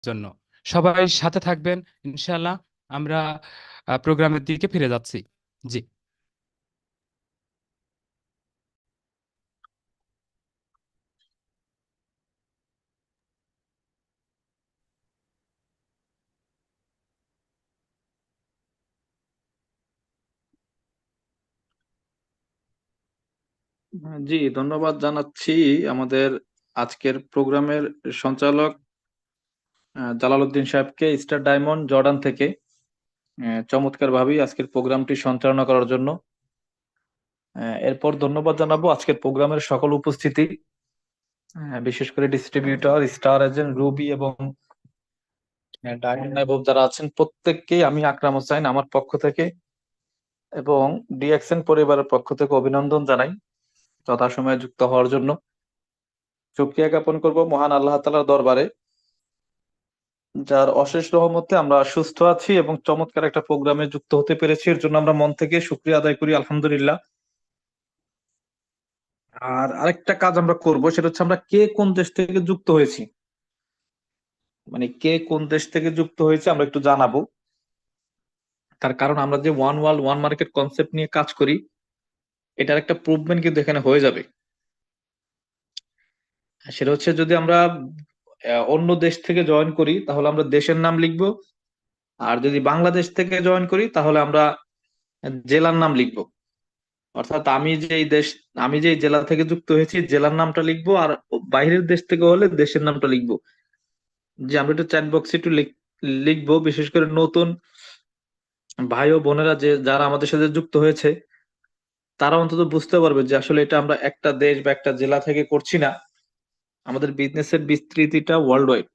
জন্য। সবাই সাথে থাকবেন ইনশাআল্লাহ। আমরা প্রোগ্রামের দিকে ফিরে যাচ্ছি। জি। জি, ধন্যবাদ জানাচ্ছি আমাদের আজকের প্রোগ্রামের সঞ্চালক জালালউদ্দিন সাহেবকে স্টার ডায়মন্ড জর্ডান থেকে চমৎকার ভাবেই আজকের প্রোগ্রামটি সঞ্চালনা করার জন্য। এরপর ধন্যবাদ জানাবো আজকের প্রোগ্রামের সকল উপস্থিতি, বিশেষ করে ডিস্ট্রিবিউটর, স্টার এজেন্ট, রুবি এবং ডায়মন্ড নাইব যারা আছেন প্রত্যেককেই আমি আকরাম হোসাইন আমার পক্ষ থেকে এবং ডিএক্সএন পরিবারের পক্ষ থেকে অভিনন্দন জানাই যথাসময়ে যুক্ত হওয়ার জন্য। শুকরিয়া জ্ঞাপন করব মহান আল্লাহ তাআলার দরবারে, যার অশেষ রহমতে আমরা সুস্থ আছি এবং চমৎকার একটা প্রোগ্রামে যুক্ত হতে পেরেছি। এর জন্য আমরা মন থেকে শুকরিয়া আদায় করি, আলহামদুলিল্লাহ। আর আরেকটা কাজ আমরা করব, সেটা হচ্ছে আমরা কে কোন দেশ থেকে যুক্ত হয়েছি, মানে কে কোন দেশ থেকে যুক্ত হয়েছে আমরা একটু জানাবো। তার কারণ আমরা যে one world one market concept নিয়ে কাজ করি, এটার একটা প্রুভমেন্ট কিন্তু এখানে হয়ে যাবে। সেটা হচ্ছে যদি আমরা অন্য দেশ থেকে জয়েন করি তাহলে আমরা দেশের নাম লিখবো, আর যদি বাংলাদেশ থেকে জয়েন করি তাহলে আমরা জেলার নাম লিখবো। অর্থাৎ আমি যে জেলা থেকে যুক্ত হয়েছি জেলার নামটা লিখবো, আর বাইরের দেশ থেকে হলে দেশের নামটা লিখবো। যে আমরা একটু চ্যাট বক্সে একটু লিখবো, বিশেষ করে নতুন ভাই ও বোনেরা যারা আমাদের সাথে যুক্ত হয়েছে তারা অন্তত বুঝতে পারবে যে আসলে এটা আমরা একটা দেশ বা একটা জেলা থেকে করছি না, আমাদের বিজনেসের বিস্তৃতিটা ওয়ার্ল্ড ওয়াইড।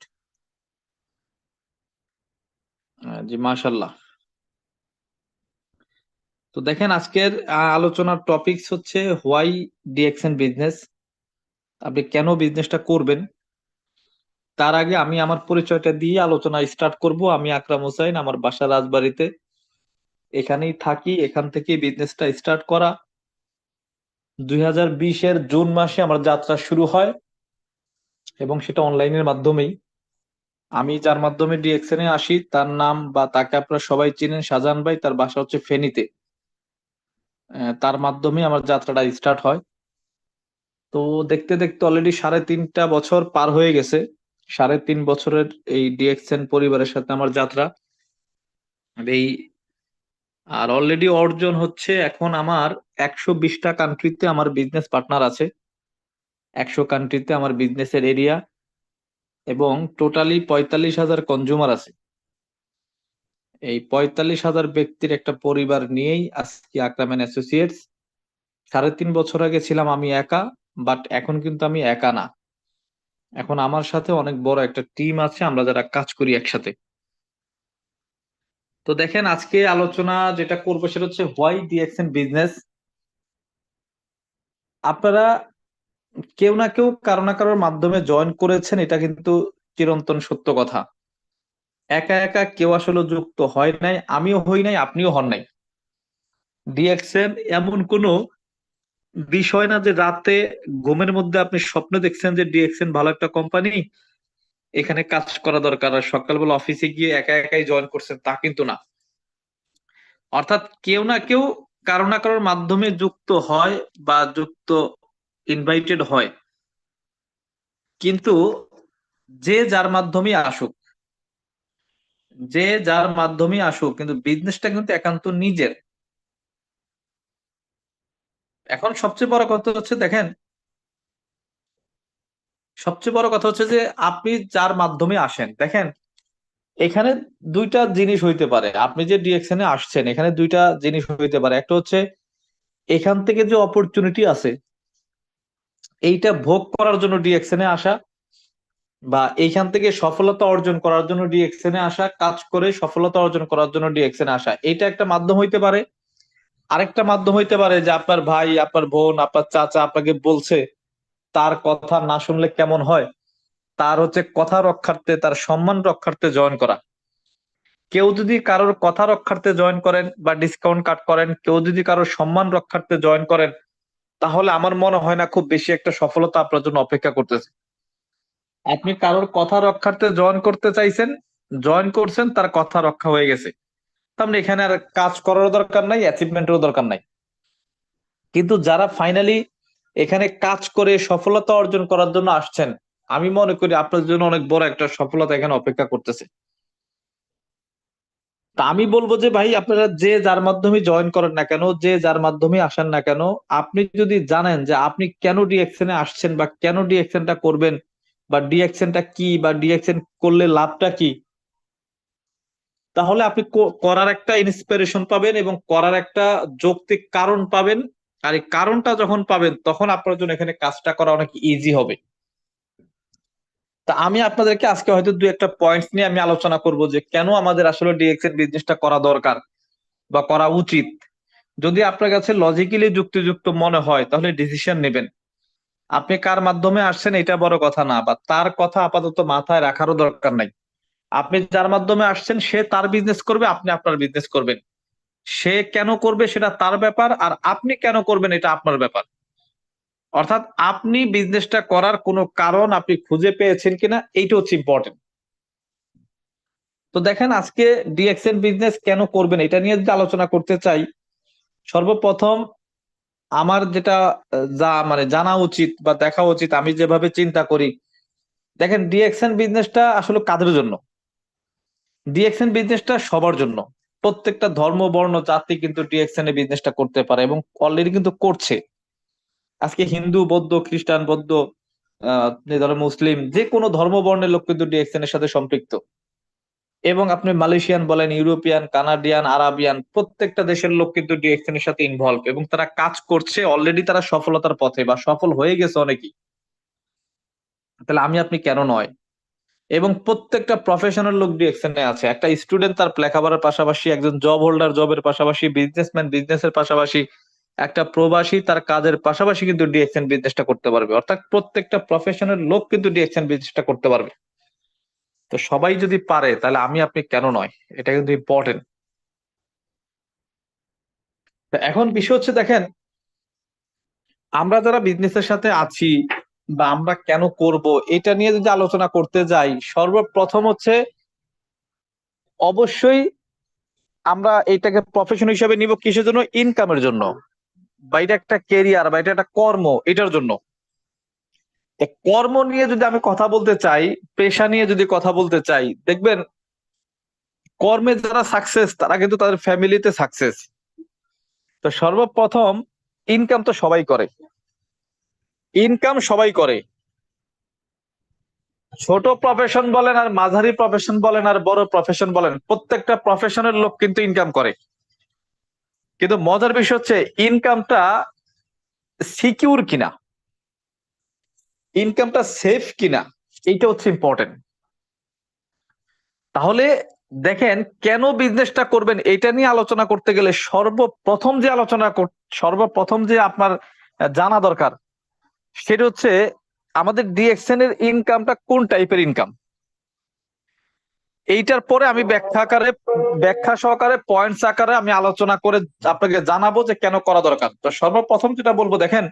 জি, মাশাল্লাহ। তো দেখেন আজকের আলোচনার টপিকস হচ্ছে হোয়াই ডিএক্সএন বিজনেস, আপনি কেন বিজনেসটা করবেন। তার আগে আমি আমার পরিচয়টা দিয়ে আলোচনা স্টার্ট করব। আমি আকরাম হোসাইন, আমার বাসা রাজবাড়িতে, এখানেই থাকি, এখান থেকে বিজনেসটা স্টার্ট করা। 2020-এর জুন মাসে আমার যাত্রা শুরু হয় এবং সেটা অনলাইনের মাধ্যমেই। আমি যার মাধ্যমে ডিএক্সএন এ আসি তার নাম বা তাকে আপনারা সবাই চিনেন, শাহজাহান ভাই, তার বাসা হচ্ছে ফেনীতে। তার মাধ্যমে আমার যাত্রাটা স্টার্ট হয়। তো দেখতে দেখতে অলরেডি 3.5 বছর পার হয়ে গেছে। 3.5 বছরের এই ডিএক্সএন পরিবারের সাথে আমার যাত্রা। এই আর অলরেডি অর্জন হচ্ছে এখন আমার 120টা কান্ট্রিতে আমার বিজনেস পার্টনার আছে, 100 কান্ট্রিতে আমার বিজনেসের এরিয়া, এবং টোটালি 45,000 কনজিউমার আছে। এই 45,000 ব্যক্তির একটা পরিবার নিয়েই আজকে আকরাম এন্ড অ্যাসোসিয়েটস। 3.5 বছর আগে ছিলাম আমি একা, বাট এখন কিন্তু আমি একা না, এখন আমার সাথে অনেক বড় একটা টিম আছে, আমরা যারা কাজ করি একসাথে। তো দেখেন আজকে আলোচনা যেটা করবো সেটা হচ্ছে হোয়াই ডিএক্সএন বিজনেস। আপনারা কেউ না কেউ কারো না কারোর মাধ্যমে জয়েন করেছেন, এটা কিন্তু চিরন্তন সত্য কথা। একা একা কেউ আসলে যুক্ত হয় নাই, আমিও হই নাই, আপনিও হন নাই। ডিএক্সএন এমন কোনো বিষয় না যে রাতে ঘুমের মধ্যে আপনি স্বপ্ন দেখছেন যে ডিএক্সএন ভালো একটা কোম্পানি, এখানে কাজ করা দরকার, আর সকালবেলা অফিসে গিয়ে একা একাই জয়েন করছেন, তা কিন্তু না। অর্থাৎ কেউ না কেউ কারো না কারোর মাধ্যমে যুক্ত হয় বা ইনভাইটেড হয়। কিন্তু যে যার মাধ্যমে আসুক, যে যার মাধ্যমে আসুক, কিন্তু বিজনেসটা কিন্তু একান্ত নিজের। এখন সবচেয়ে বড় কথা হচ্ছে দেখেন, সবচেয়ে বড় কথা হচ্ছে যে আপনি যার মাধ্যমে আসেন, দেখেন এখানে দুইটা জিনিস হইতে পারে। আপনি যে ডিএক্সএন এ আসছেন এখানে দুইটা জিনিস হইতে পারে। একটা হচ্ছে এখান থেকে যে অপরচুনিটি আছে এইটা ভোগ করার জন্য ডিএক্সএন এ আসা, বা এইখান থেকে সফলতা অর্জন করার জন্য ডিএক্সএন এ আসা, কাজ করে সফলতা অর্জন করার জন্য ডিএক্সএন এ আসা, এটা একটা মাধ্যম হইতে পারে। আরেকটা মাধ্যম হইতে পারে যে আপনার ভাই, আপনার বোন, আপনার চাচা আপনাকে বলছে, তার কথা না শুনলে কেমন হয়, তার হচ্ছে কথা রক্ষার্থে, তার সম্মান রক্ষার্থে জয়েন করা। কেউ যদি কারোর কথা রক্ষার্থে জয়েন করেন বা ডিসকাউন্ট কাট করেন, কেউ যদি কারোর সম্মান রক্ষার্থে জয়েন করেন, তাহলে আমার মনে হয় না খুব বেশি একটা সফলতা আপনার জন্য অপেক্ষা করতেছে। আপনি কারোর কথা রক্ষার্থে জয়েন করতে চাইছেন, জয়েন করছেন, তার কথা রক্ষা হয়ে গেছে। তার মানে এখানে আর কাজ করারও দরকার নাই, অ্যাচিভমেন্টেরও দরকার নাই। কিন্তু যারা ফাইনালি এখানে কাজ করে সফলতা অর্জন করার জন্য আসছেন, আমি মনে করি আপনার জন্য অনেক বড় একটা সফলতা এখানে অপেক্ষা করতেছে। তা আমি বলবো যে ভাই, আপনারা যে যার মাধ্যমে জয়েন করেন না কেন, যে যার মাধ্যমে আসেন না কেন, আপনি যদি জানেন যে আপনি কেন ডিএকশনে আসছেন বা কেন ডিএকশনটা করবেন, বা ডিএকশনটা কি, বা ডিএকশন করলে লাভটা কি, তাহলে আপনি করার একটা ইন্সপিরেশন পাবেন এবং করার একটা যৌক্তিক কারণ পাবেন। আর এই কারণটা যখন পাবেন, তখন আপনার জন্য এখানে কাজটা করা অনেক ইজি হবে। তা আমি আপনাদেরকে আজকে হয়তো দুই একটা পয়েন্টস নিয়ে আমি আলোচনা করব যে কেন আমাদের আসলে ডিএক্সএন বিজনেসটা করা দরকার বা করা উচিত। যদি আপনার কাছে লজিক্যালি যুক্তিযুক্ত মনে হয়, তাহলে ডিসিশন নেবেন। আপনি কার মাধ্যমে আসছেন এটা বড় কথা না, বা তার কথা আপাতত মাথায় রাখারও দরকার নাই। আপনি যার মাধ্যমে আসছেন সে তার বিজনেস করবে, আপনি আপনার বিজনেস করবেন। সে কেন করবে সেটা তার ব্যাপার, আর আপনি কেন করবেন এটা আপনার ব্যাপার। অর্থাৎ আপনি বিজনেসটা করার কোনো কারণ আপনি খুঁজে পেয়েছেন কিনা, এইটা হচ্ছে ইম্পর্টেন্ট। তো দেখেন, আজকে ডিএক্সএন বিজনেস কেন করবেন এটা নিয়ে যদি আলোচনা করতে চাই, সর্বপ্রথম আমার যেটা মানে জানা উচিত বা দেখা উচিত, আমি যেভাবে চিন্তা করি, দেখেন ডিএক্সএন বিজনেসটা আসলে কাদের জন্য? ডিএক্সএন বিজনেসটা সবার জন্য। প্রত্যেকটা ধর্ম, বর্ণ, জাতি কিন্তু ডিএক্সএন এ বিজনেসটা করতে পারে এবং অলরেডি কিন্তু করছে। আজকে হিন্দু, বৌদ্ধ, খ্রিস্টান, বৌদ্ধ, আপনি ধরেন মুসলিম, যে কোনো ধর্ম বর্ণের লোক কিন্তু ডিএক্সএন এর সাথে সম্পৃক্ত। এবং আপনি মালয়েশিয়ান বলেন, ইউরোপিয়ান, কানাডিয়ান, আরাবিয়ান, প্রত্যেকটা দেশের লোক কিন্তু ডিএক্সএন এর সাথে ইনভলভ, এবং তারা কাজ করছে অলরেডি, তারা সফলতার পথে বা সফল হয়ে গেছে অনেকেই। তাহলে আমি আপনি কেন নয়? এবং প্রত্যেকটা প্রফেশনাল লোক ডিএক্সএন এ আছে। একটা স্টুডেন্ট তার লেখাপড়ার পাশাপাশি, একজন জব হোল্ডার জবের পাশাপাশি, বিজনেসম্যান বিজনেসের পাশাপাশি, একটা প্রবাসী তার কাজের পাশাপাশি কিন্তু ডিএক্সএন বিজনেসটা করতে পারবে। অর্থাৎ প্রত্যেকটা প্রফেশনাল লোক কিন্তু ডিএক্সএন বিজনেসটা করতে পারবে। তো সবাই যদি পারে, তাহলে আমি আপনি কেন নয়? এটা কিন্তু ইম্পর্টেন্ট। এখন বিষয় হচ্ছে, দেখেন, আমরা যারা বিজনেসের সাথে আছি বা আমরা কেন করব, এটা নিয়ে যদি আলোচনা করতে যাই, সর্বপ্রথম হচ্ছে অবশ্যই আমরা এটাকে প্রফেশন হিসেবে নিব কিসের জন্য? ইনকামের জন্য, বা এটা একটা কেরিয়ার, বা এটা একটা কর্ম, এটার জন্য। তো কর্ম নিয়ে যদি আমি কথা বলতে চাই, পেশা নিয়ে যদি কথা বলতে চাই, দেখবেন কর্মে যারা সাকসেস তারা কিন্তু তাদের ফ্যামিলিতে সাকসেস। তো সর্বপ্রথম ইনকাম তো সবাই করে, ইনকাম সবাই করে। ছোট প্রফেশন বলেন আর মাঝারি প্রফেশন বলেন আর বড় প্রফেশন বলেন, প্রত্যেকটা প্রফেশনের লোক কিন্তু ইনকাম করে। কিন্তু মজার বিষয় হচ্ছে ইনকামটা সিকিউর কিনা, ইনকামটা সেফ কিনা, এইটা হচ্ছে ইম্পর্টেন্ট। তাহলে দেখেন, কেন বিজনেসটা করবেন এটা নিয়ে আলোচনা করতে গেলে সর্বপ্রথম যে আপনার জানা দরকার, সেটা হচ্ছে আমাদের ডিএক্সএন এর ইনকামটা কোন টাইপের ইনকাম। এইটার পরে আমি ব্যাখ্যা সহকারে পয়েন্টস আকারে আমি আলোচনা করে আপনাকে জানাবো যে কেন করা দরকার। তো সর্বপ্রথম যেটা বলবো, দেখেন,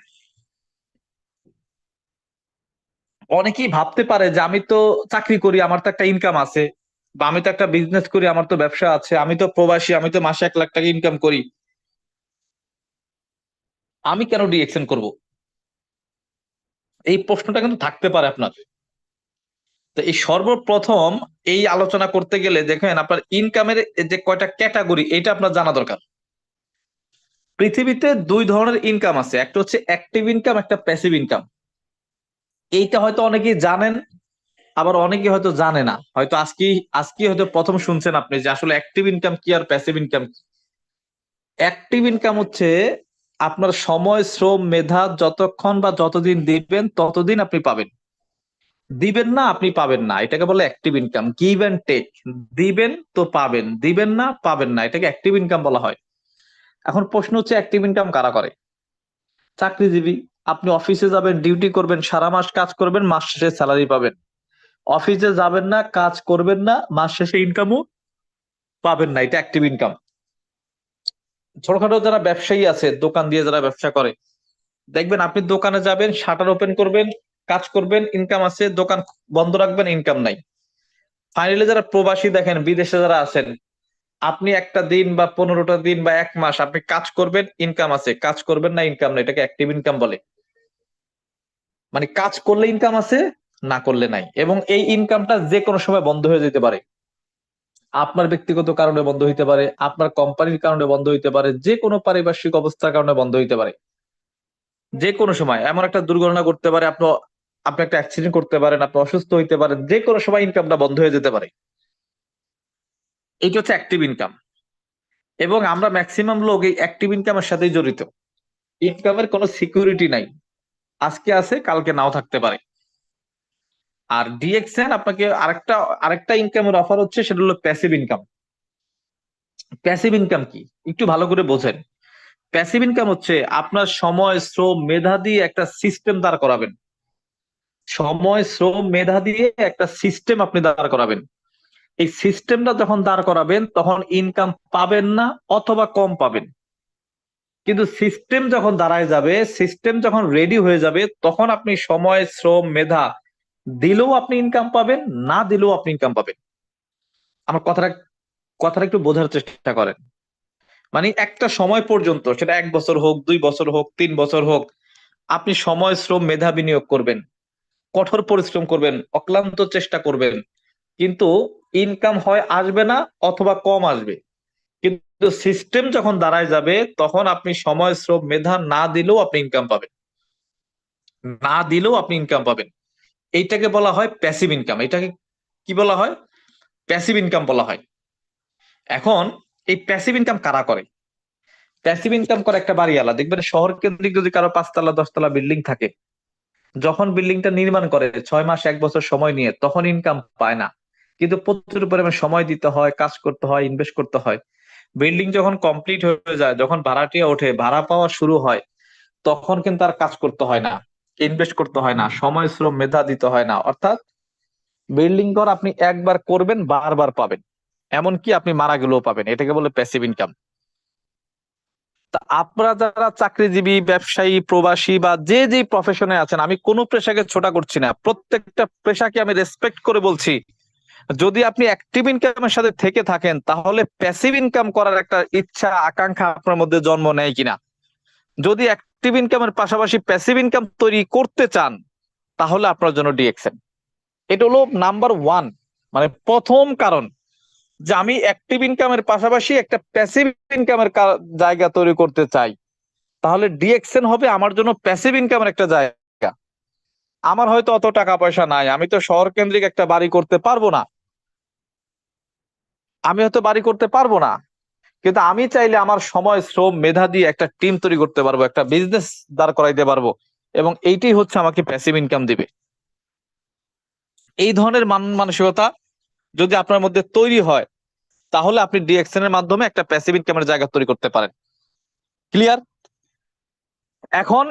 অনেকেই ভাবতে পারে যে আমি তো চাকরি করি, আমার তো একটা ইনকাম আছে, বা আমি তো একটা বিজনেস করি, আমার তো ব্যবসা আছে, আমি তো প্রবাসী, আমি তো মাসে 1 লাখ টাকা ইনকাম করি, আমি কেন ডিএক্সএন করব? এই প্রশ্নটা কিন্তু থাকতে পারে আপনার। তো এই সর্বপ্রথম এই আলোচনা করতে গেলে দেখেন, আপনার ইনকামের যে কয়টা ক্যাটাগরি, এটা আপনার জানা দরকার। পৃথিবীতে দুই ধরনের ইনকাম আছে, একটা হচ্ছে অ্যাক্টিভ ইনকাম, একটা প্যাসিভ ইনকাম। এইটা হয়তো অনেকেই জানেন, আবার অনেকে হয়তো জানে না। হয়তো আজকে আজকে হয়তো প্রথম শুনছেন আপনি যে আসলে অ্যাক্টিভ ইনকাম কি আর প্যাসিভ ইনকাম কি। অ্যাক্টিভ ইনকাম হচ্ছে আপনার সময়, শ্রম, মেধা যতক্ষণ বা যতদিন দিবেন ততদিন আপনি পাবেন, দিবেন না আপনি পাবেন না। এটাকে বলে active income, give and take. দিবেন তো পাবেন, দিবেন না পাবেন না, এটাকে অ্যাক্টিভ ইনকাম বলা হয়। এখন প্রশ্ন হচ্ছে, অ্যাক্টিভ ইনকাম কারা করে? চাকরিজীবী। আপনি অফিসে যাবেন, ডিউটি করবেন, সারা মাস কাজ করবেন, মাস শেষে স্যালারি পাবেন। অফিসে যাবেন না, কাজ করবেন না, মাস শেষে ইনকামও পাবেন না, এটা অ্যাক্টিভ ইনকাম। ছোটখাটো যারা ব্যবসায়ী আছে, দোকান দিয়ে যারা ব্যবসা করে, দেখবেন আপনি দোকানে যাবেন, শাটার ওপেন করবেন, কাজ করবেন, ইনকাম আছে, দোকান বন্ধ রাখবেন, ইনকাম নাই। ফাইনালি যারা প্রবাসী দেখেন, বিদেশে যারা আছেন, আপনি একটা দিন বা 15টা দিন বা 1 মাস আপনি কাজ করবেন, ইনকাম আছে, কাজ করবেন না, ইনকাম নাই। এটাকে অ্যাক্টিভ ইনকাম বলে। মানে কাজ করলে ইনকাম আছে, না করলে নাই। এবং এই ইনকামটা যে কোনো সময় বন্ধ হয়ে যেতে পারে। আপনার ব্যক্তিগত কারণে বন্ধ হইতে পারে, আপনার কোম্পানির কারণে বন্ধ হইতে পারে, যে কোনো পারিপার্শ্বিক অবস্থার কারণে বন্ধ হইতে পারে। যে কোনো সময় এমন একটা দুর্ঘটনা করতে পারে, আপনি আপনি একটা অ্যাক্সিডেন্ট করতে পারেন, আপনি অসুস্থ হইতে পারেন, যে কোনো সময় ইনকামটা বন্ধ হয়ে যেতে পারে। এইটা হচ্ছে অ্যাক্টিভ ইনকাম। এবং আমরা ম্যাক্সিমাম লোক এই অ্যাক্টিভ ইনকামের সাথেই জড়িত। ইনকামের কোনো সিকিউরিটি নাই, আজকে আছে কালকে নাও থাকতে পারে। আর ডিএক্সএন আপনাকে আরেকটা আরেকটা ইনকামের অফার হচ্ছে, সেটা হলো প্যাসিভ ইনকাম। প্যাসিভ ইনকাম কি একটু ভালো করে বোঝেন। প্যাসিভ ইনকাম হচ্ছে আপনার সময়, শ্রম, মেধা দিয়ে একটা সিস্টেম দাঁড় করাবেন। সময়, শ্রম, মেধা দিয়ে একটা সিস্টেম আপনি দাঁড় করাবেন। এই সিস্টেমটা যখন দাঁড় করাবেন তখন ইনকাম পাবেন না, অথবা কম পাবেন। কিন্তু সিস্টেম যখন দাঁড়ায় যাবে, সিস্টেম যখন রেডি হয়ে যাবে, তখন আপনি সময়, শ্রম, মেধা দিলেও আপনি ইনকাম পাবেন, না দিলেও আপনি ইনকাম পাবেন। আমার কথাটা কথাটা একটু বোঝার চেষ্টা করেন। মানে একটা সময় পর্যন্ত, সেটা 1 বছর হোক, 2 বছর হোক, 3 বছর হোক, আপনি সময়, শ্রম, মেধা বিনিয়োগ করবেন, কঠোর পরিশ্রম করবেন, অক্লান্ত চেষ্টা করবেন, কিন্তু ইনকাম হয় আসবে না, অথবা কম আসবে। কিন্তু সিস্টেম যখন দাঁড়ায় যাবে, তখন আপনি সময়, শ্রম, মেধা না দিলেও আপনি ইনকাম পাবেন, না দিলেও আপনি ইনকাম পাবেন। এইটাকে বলা হয় প্যাসিভ ইনকাম। এটাকে কি বলা হয়? প্যাসিভ ইনকাম বলা হয়। এখন এই প্যাসিভ ইনকাম কারা করে? প্যাসিভ ইনকাম করে একটা বাড়িওয়ালা। দেখবেন শহর কেন্দ্রিক যদি কারো 5 তলা 10 তলা বিল্ডিং থাকে, যখন বিল্ডিংটা নির্মাণ করে 6 মাস 1 বছর সময় নিয়ে, তখন ইনকাম পায় না। কিন্তু প্রচুর পরিমাণে সময় দিতে হয়, কাজ করতে হয়, ইনভেস্ট করতে হয়। বিল্ডিং যখন কমপ্লিট হয়ে যায়, যখন ভাড়াটিয়া ওঠে, ভাড়া পাওয়া শুরু হয়, তখন কিন্তু আর কাজ করতে হয় না, ইনভেস্ট করতে হয় না, সময়, শ্রম, মেধা দিতে হয় না। অর্থাৎ বিল্ডিং ঘর আপনি একবার করবেন, বারবার পাবেন, এমনকি আপনি মারা গেলেও পাবেন। এটাকে বলে প্যাসিভ ইনকাম। তা আপনারা যারা চাকরিজীবী, ব্যবসায়ী, প্রবাসী বা যে যে প্রফেশনে আছেন, আমি কোনো পেশাকে ছোটা করছি না, প্রত্যেকটা পেশাকে আমি রেসপেক্ট করে বলছি, যদি আপনি অ্যাক্টিভ ইনকামের সাথে থেকে থাকেন, তাহলে প্যাসিভ ইনকাম করার একটা ইচ্ছা, আকাঙ্ক্ষা আপনার মধ্যে জন্ম নেয় কিনা। যদি অ্যাক্টিভ ইনকামের পাশাপাশি প্যাসিভ ইনকাম তৈরি করতে চান, তাহলে আপনার জন্য ডিএক্সএন। এটা হলো নাম্বার 1, মানে প্রথম কারণ, যে আমি অ্যাক্টিভ ইনকামের পাশাপাশি একটা প্যাসিভ ইনকামের জায়গা তৈরি করতে চাই, তাহলে ডিএক্সএন হবে আমার জন্য প্যাসিভ ইনকামের একটা জায়গা। আমার হয়তো অত টাকা পয়সা নাই, আমি তো শহর কেন্দ্রিক একটা বাড়ি করতে পারবো না, আমি হয়তো বাড়ি করতে পারবো না, কিন্তু আমি চাইলে আমার সময়, শ্রম, মেধা দিয়ে একটা টিম তৈরি করতে পারবো, একটা বিজনেস দাঁড় করাইতে পারবো, এবং এইটাই হচ্ছে আমাকে প্যাসিভ ইনকাম দিবে। এই ধরনের মানসিকতা যদি আপনার মধ্যে তৈরি হয়, তাহলে আপনি ডিএক্সএন এর মাধ্যমে একটা প্যাসিভ ইনকামের জায়গা তৈরি করতে পারেন। ক্লিয়ার? এখন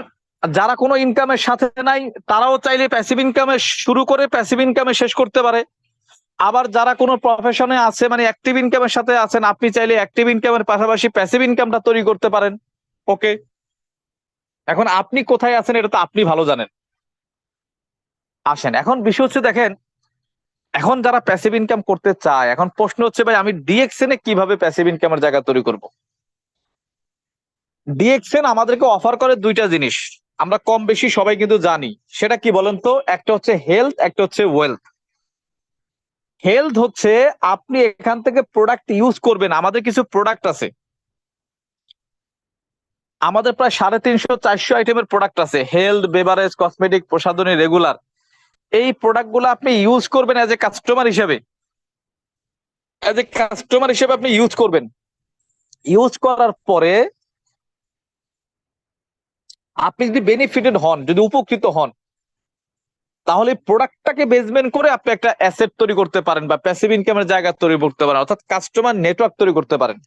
যারা কোনো ইনকামের সাথে নাই, তারাও চাইলে প্যাসিভ ইনকামে শুরু করে প্যাসিভ ইনকামে শেষ করতে পারে। আবার যারা কোনো প্রফেশনে আছে, মানে অ্যাক্টিভ ইনকামের সাথে আছেন, আপনি চাইলে অ্যাক্টিভ ইনকামের পাশাপাশি প্যাসিভ ইনকামটা তৈরি করতে পারেন। ওকে, এখন আপনি কোথায় আছেন এটা তো আপনি ভালো জানেন। আসেন, এখন বিষয় হচ্ছে, দেখেন, এখন যারা প্যাসিভ ইনকাম করতে চায়, এখন প্রশ্ন হচ্ছে, ভাই আমি ডিএক্সএন এ কিভাবে প্যাসিভ ইনকামের জায়গা তৈরি করব? ডিএক্সএন আমাদেরকে অফার করে 2টা জিনিস, আমরা কম বেশি সবাই কিন্তু জানি। সেটা কি বলেন তো? একটা হচ্ছে হেলথ, একটা হচ্ছে ওয়েলথ। হেলথ হচ্ছে আপনি এখান থেকে প্রোডাক্ট ইউজ করবেন। আমাদের কিছু প্রোডাক্ট আছে, আমাদের প্রায় 350-400 আইটেমের প্রোডাক্ট আছে, হেলথ, বেভারেজ, কসমেটিক, প্রসাধনী, রেগুলার। এই প্রোডাক্ট গুলো আপনি ইউজ করবেন এজ এ কাস্টমার হিসেবে, আপনি ইউজ করবেন। ইউজ করার পরে আপনি যদি বেনিফিটেড হন, যদি উপকৃত হন, তাহলে প্রোডাক্টটাকে বেসমেন্ট করে আপনি একটা অ্যাসেট তৈরি করতে পারেন, বা প্যাসিভ ইনকামের জায়গা তৈরি করতে পারেন, অর্থাৎ কাস্টমার নেটওয়ার্ক তৈরি করতে পারেন।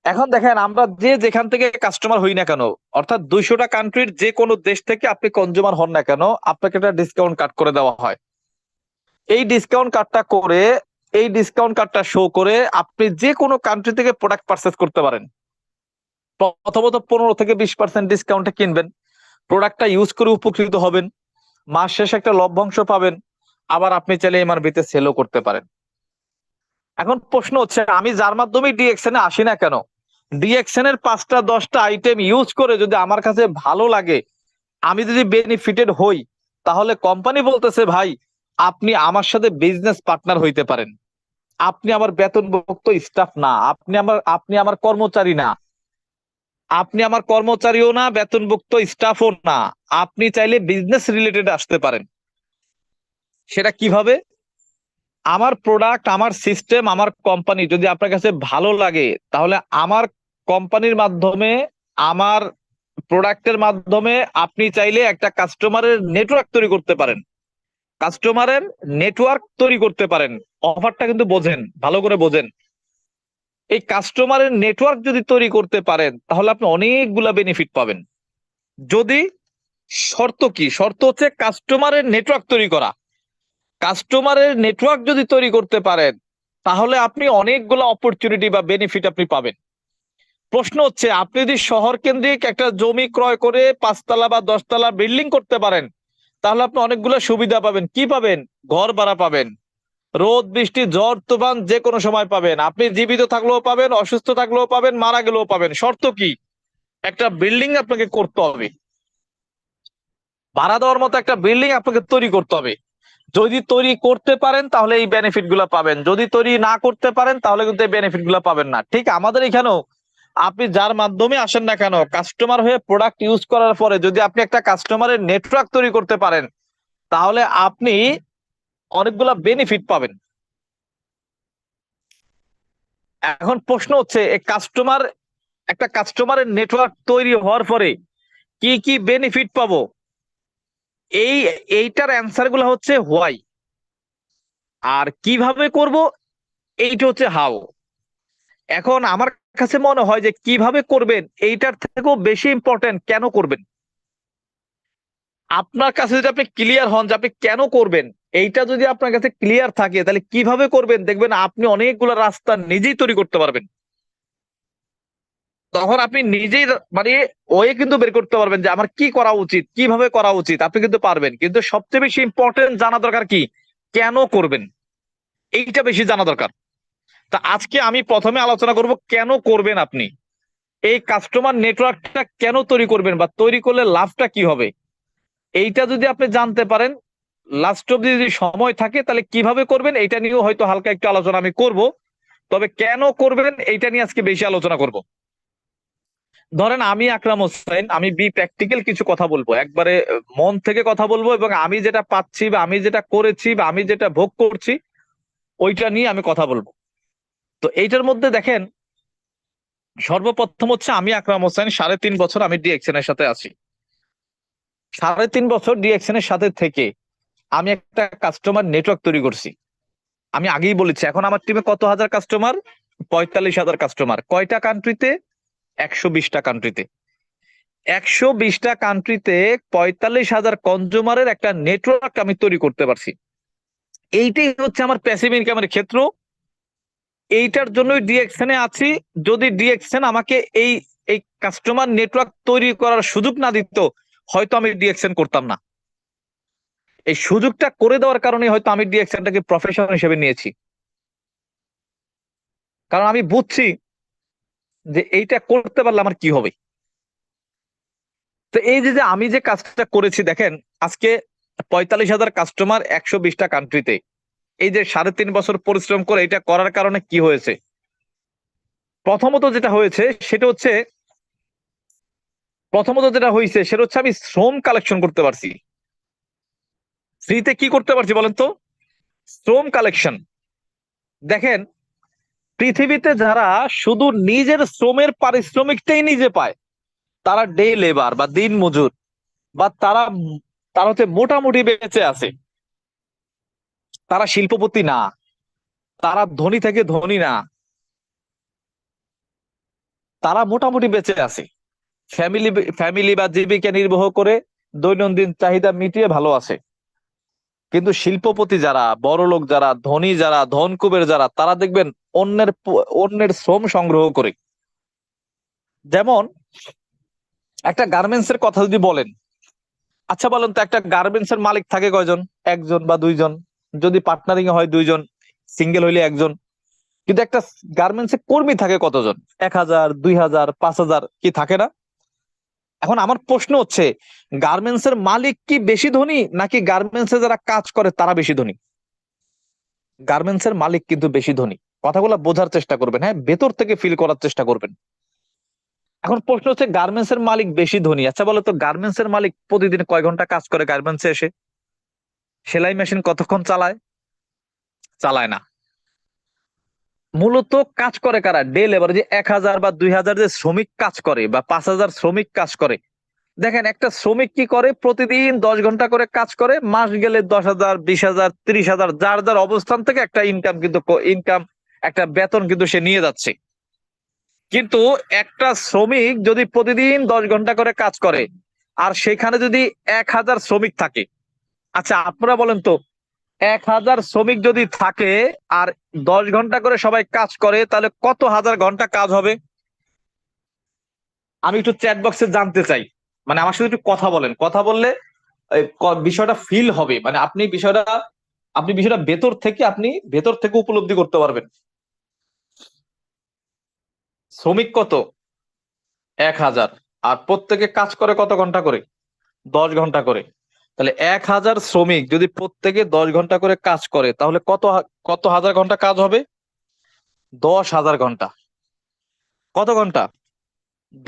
এখন দেখেন, আমরা যে যেখান থেকে কাস্টমার হই না কেন, অর্থাৎ 200টা কান্ট্রির যে কোনো দেশ থেকে আপনি কনজিউমার হন না কেন, আপনাকে একটা ডিসকাউন্ট কার্ড করে দেওয়া হয়। এই ডিসকাউন্ট কার্ডটা করে, এই ডিসকাউন্ট কার্ডটা শো করে আপনি যে কোনো কান্ট্রি থেকে প্রোডাক্ট পারচেস করতে পারেন। প্রথমত 15 থেকে 20% ডিসকাউন্টে কিনবেন, প্রোডাক্টটা ইউজ করে উপকৃত হবেন, মাস শেষে একটা লভ্যাংশ পাবেন, আবার আপনি চাইলে এমআরবিতে সেলও করতে পারেন। এখন প্রশ্ন হচ্ছে, আমি যার মাধ্যমে ডিএক্সএন এ আসি না কেন, ডিএক্সএন এর 5টা 10টা আইটেম ইউজ করে যদি আমার কাছে ভালো লাগে, আমি যদি বেনিফিটেড হই, তাহলে কোম্পানি বলতেছে ভাই আপনি আমার সাথে বিজনেস পার্টনার হইতে পারেন। আপনি আমার বেতনভুক্ত স্টাফ না, আপনি আমার কর্মচারী না, আপনি আমার কর্মচারীও না, বেতনভুক্ত স্টাফও না, আপনি চাইলে বিজনেস রিলেটেড আসতে পারেন। সেটা কিভাবে? আমার প্রোডাক্ট, আমার সিস্টেম, আমার কোম্পানি যদি আপনার কাছে ভালো লাগে, তাহলে আমার কোম্পানির মাধ্যমে, আমার প্রোডাক্টের মাধ্যমে আপনি চাইলে একটা কাস্টমারের নেটওয়ার্ক তৈরি করতে পারেন। কাস্টমারের নেটওয়ার্ক তৈরি করতে পারেন। অফারটা কিন্তু বোঝেন, ভালো করে বোঝেন। এই কাস্টমারের নেটওয়ার্ক যদি তৈরি করতে পারেন, তাহলে আপনি অনেকগুলা বেনিফিট পাবেন। যদি, শর্ত কি? শর্ত হচ্ছে কাস্টমারের নেটওয়ার্ক তৈরি করা। কাস্টমারের নেটওয়ার্ক যদি তৈরি করতে পারেন, তাহলে আপনি অনেকগুলো অপরচুনিটি বা বেনিফিট আপনি পাবেন। প্রশ্ন হচ্ছে, আপনি যদি শহর কেন্দ্রিক একটা জমি ক্রয় করে 5তলা বা 10তলা বিল্ডিং করতে পারেন, তাহলে আপনি অনেকগুলো সুবিধা পাবেন। কি পাবেন? ঘর ভাড়া পাবেন, রোদ বৃষ্টি ঝড় তুফান যে কোনো সময় পাবেন, আপনি জীবিত থাকলেও পাবেন, অসুস্থ থাকলেও পাবেন, মারা গেলেও পাবেন। শর্ত কি? একটা বিল্ডিং আপনাকে করতে হবে, ভাড়া দেওয়ার মতো একটা বিল্ডিং আপনাকে তৈরি করতে হবে। যদি তৈরি করতে পারেন তাহলে এই বেনিফিট গুলা পাবেন, যদি তৈরি না করতে পারেন তাহলে কিন্তু এই বেনিফিট গুলা পাবেন না। ঠিক আমাদের এখানেও আপনি যার মাধ্যমে আসেন না কেন, কাস্টমার হয়ে প্রোডাক্ট ইউজ করার পরে যদি আপনি একটা কাস্টমারের নেটওয়ার্ক তৈরি করতে পারেন, তাহলে আপনি অনেকগুলা বেনিফিট পাবেন। এখন প্রশ্ন হচ্ছে, একটা কাস্টমারের নেটওয়ার্ক তৈরি হওয়ার পরে কি কি বেনিফিট পাবো? এই এইটার অ্যান্সার গুলো হচ্ছে হোয়াই, আর কিভাবে করব এইটা হচ্ছে হাউ। এখন আমার কাছে মনে হয় যে কিভাবে করবেন এইটার থেকেও বেশি ইম্পর্টেন্ট কেন করবেন। আপনার কাছে যদি আপনি ক্লিয়ার হন যে আপনি কেন করবেন, এইটা যদি আপনার কাছে ক্লিয়ার থাকে, তাহলে কিভাবে করবেন দেখবেন আপনি অনেকগুলো রাস্তা নিজেই তৈরি করতে পারবেন। তখন আপনি নিজেই মানে ওয়ে কিন্তু বের করতে পারবেন যে আমার কি করা উচিত, কিভাবে করা উচিত, আপনি কিন্তু পারবেন। কিন্তু সবচেয়ে বেশি ইম্পর্টেন্ট জানা দরকার কি, কেন করবেন, এইটা বেশি জানা দরকার। তা আজকে আমি প্রথমে আলোচনা করব কেন করবেন আপনি, এই কাস্টমার নেটওয়ার্কটা কেন তৈরি করবেন বা তৈরি করলে লাভটা কি হবে, এইটা যদি আপনি জানতে পারেন, লাস্ট অব্দি যদি সময় থাকে, তাহলে কিভাবে করবেন এইটা নিয়েও হয়তো হালকা একটু আলোচনা আমি করব। তবে কেন করবেন এইটা নিয়ে আজকে বেশি আলোচনা করব। ধরেন আমি আকরাম হোসেন, আমি প্র্যাকটিক্যাল কিছু কথা বলবো, একবারে মন থেকে কথা বলবো, এবং আমি যেটা পাচ্ছি বা আমি যেটা করেছি বা আমি যেটা ভোগ করছি ওইটা নিয়ে আমি কথা বলবো। তো এইটার মধ্যে দেখেন, সর্বপ্রথম হচ্ছে আমি আকরাম হোসেন 3.5 বছর আমি ডিএক্সএন এর সাথে আছি। 3.5 বছর ডিএক্সএন এর সাথে থেকে আমি একটা কাস্টমার নেটওয়ার্ক তৈরি করছি। আমি আগেই বলেছি, এখন আমার টিমে কত হাজার কাস্টমার? 45,000 কাস্টমার। কয়টা কান্ট্রিতে? 120টা কান্ট্রিতে। 120টা কান্ট্রিতে 45,000 কনজুমারের একটা নেটওয়ার্ক আমি তৈরি করতে পারছি। এইটাই হচ্ছে আমার প্যাসিভ ইনকামের ক্ষেত্র। এইটার জন্যই ডিএক্সএন এ আছি। যদি ডিএক্সএন আমাকে এই এই কাস্টমার নেটওয়ার্ক তৈরি করার সুযোগ না দিত, হয়তো আমি ডিএক্সএন করতাম না। এই সুযোগটা করে দেওয়ার কারণে হয়তো আমি ডিএক্সএনটাকে প্রফেশন হিসেবে নিয়েছি। কারণ আমি বুঝছি যে এইটা করতে পারলে আমার কি হবে। তো এই যে যে আমি যে কাজটা করেছি দেখেন, আজকে 45,000 কাস্টমার 120টা কান্ট্রিতে, এই যে 3.5 বছর পরিশ্রম করে এটা করার কারণে কি হয়েছে? প্রথমত যেটা হয়েছে সেটা হচ্ছে, আমি শ্রম কালেকশন করতে পারছি। ফ্রিতে কি করতে পারছি বলেন তো? শ্রম কালেকশন। দেখেন, পৃথিবীতে যারা শুধু নিজের শ্রমের পারিশ্রমিকটাই নিজে পায়, তারা ডে লেবার বা দিন মজুর, বা তারা তারা হচ্ছে মোটামুটি বেঁচে আছে। তারা শিল্পপতি না, তারা ধনী থেকে ধনী না, তারা মোটামুটি বেঁচে আছে। ফ্যামিলি ফ্যামিলি বা জীবিকা নির্বাহ করে দৈনন্দিন চাহিদা মিটিয়ে ভালো আছে। কিন্তু শিল্পপতি যারা, বড় লোক যারা, ধনী যারা, ধনকুবের যারা, তারা দেখবেন অন্যের শ্রম সংগ্রহ করে। যেমন একটা গার্মেন্টস এর কথা যদি বলেন, আচ্ছা বলেন তো, একটা গার্মেন্টস এর মালিক থাকে কয়জন? একজন বা দুইজন, যদি পার্টনারিং এ হয় দুইজন, সিঙ্গেল হইলে একজন। কিন্তু একটা গার্মেন্টস এর কর্মী থাকে কতজন? 1000, 2000, 5000 কি থাকে না? এখন আমার প্রশ্ন হচ্ছে, গার্মেন্টস এর মালিক কি বেশি ধনী, নাকি গার্মেন্টস এ যারা কাজ করে তারা বেশি ধনী? গার্মেন্টস এর মালিক কিন্তু বেশি ধনী। কথাগুলো বোঝার চেষ্টা করবেন, হ্যাঁ, ভেতর থেকে ফিল করার চেষ্টা করবেন। এখন প্রশ্ন হচ্ছে, গার্মেন্টস এর মালিক বেশি ধনী। আচ্ছা বলো তো, গার্মেন্টস এর মালিক প্রতিদিন কয় ঘন্টা কাজ করে গার্মেন্টস এ এসে? সেলাই মেশিন কতক্ষণ চালায়? চালায় না। মূলত কাজ করে কারা? ডে লেবার, যে 1000 বা 2000 যে শ্রমিক কাজ করে, বা 5000 শ্রমিক কাজ করে। দেখেন, একটা শ্রমিক কি করে? প্রতিদিন 10 ঘন্টা করে কাজ করে, মাস গেলে 10,000, 20,000, 30,000, যার যার অবস্থান থেকে একটা ইনকাম, কিন্তু ইনকাম, একটা বেতন কিন্তু সে নিয়ে যাচ্ছে। কিন্তু একটা শ্রমিক যদি প্রতিদিন 10 ঘন্টা করে কাজ করে, আর সেখানে যদি 1000 শ্রমিক থাকে, আচ্ছা আপনারা বলেন তো, 1000 শ্রমিক যদি থাকে আর 10 ঘন্টা করে সবাই কাজ করে, তাহলে কত হাজার ঘন্টা কাজ হবে? আমি একটু চ্যাট বক্সে জানতে চাই। মানে আমার সাথে একটু কথা বলেন, কথা বললে বিষয়টা ফিল হবে, মানে আপনি বিষয়টা ভেতর থেকে উপলব্ধি করতে পারবেন। শ্রমিক কত? 1000। আর প্রত্যেকে কাজ করে কত ঘন্টা করে? 10 ঘন্টা করে। তাহলে 1000 শ্রমিক যদি প্রত্যেকে 10 ঘন্টা করে কাজ করে, তাহলে কত হাজার ঘন্টা কাজ হবে? 10,000 ঘন্টা। কত ঘন্টা?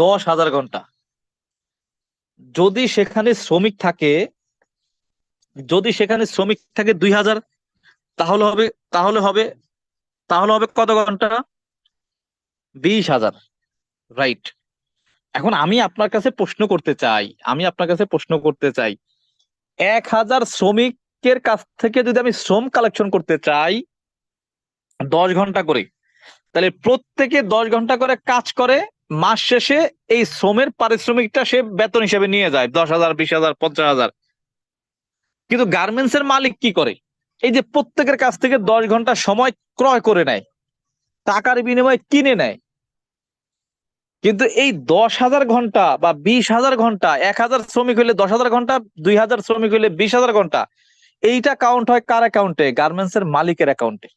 10,000 ঘন্টা। যদি সেখানে শ্রমিক থাকে, যদি সেখানে শ্রমিক থাকে 2000, তাহলে হবে তাহলে হবে তাহলে হবে কত ঘন্টা? 20,000। রাইট। এখন আমি আপনার কাছে প্রশ্ন করতে চাই 1000 শ্রমিকের কাছ থেকে যদি আমি শ্রম কালেকশন করতে চাই 10 ঘন্টা করে, তাহলে প্রত্যেকে 10 ঘন্টা করে কাজ করে, মাস শেষে এই শ্রমের পারিশ্রমিকটা সে বেতন হিসেবে নিয়ে যায়, 10,000, 20,000, 50,000। কিন্তু গার্মেন্টস এর মালিক কি করে? এই যে প্রত্যেকের কাছ থেকে 10 ঘন্টা সময় ক্রয় করে নেয়, টাকার বিনিময়ে কিনে নেয়। কিন্তু এই 10,000 ঘন্টা বা 20,000 ঘন্টা, 1000 শ্রমিক হইলে 10,000 ঘন্টা, 2000 শ্রমিক হইলে 20,000 ঘন্টা, এইটা কাউন্ট হয় কার অ্যাকাউন্টে? গার্মেন্টস এর মালিকের অ্যাকাউন্টে।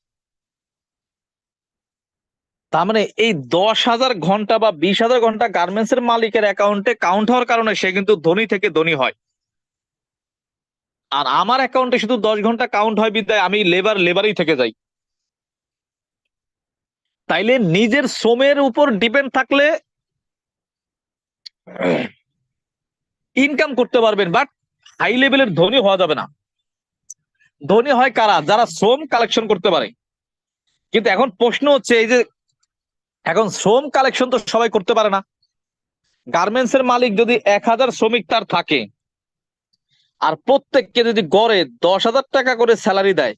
তার মানে এই 10,000 ঘন্টা বা 20,000 ঘন্টা গার্মেন্টস এর মালিকের অ্যাকাউন্টে কাউন্ট হওয়ার কারণে সে কিন্তু ধনী থেকে ধনী হয়। আর আমার অ্যাকাউন্টে শুধু 10 ঘন্টা কাউন্ট হয় বিদায় আমি লেবারই থেকে যাই। তাইলে নিজের শ্রমের উপর ডিপেন্ড থাকলে ইনকাম করতে পারবেন, বাট হাই লেভেলের ধনী হওয়া যাবে না। ধনী হয় কারা? যারা শ্রম কালেকশন করতে পারে। কিন্তু এখন প্রশ্ন হচ্ছে, এই যে এখন শ্রম কালেকশন তো সবাই করতে পারে না। গার্মেন্টস এর মালিক যদি 1000 শ্রমিক তার থাকে, আর প্রত্যেককে যদি গড়ে 10,000 টাকা করে স্যালারি দেয়,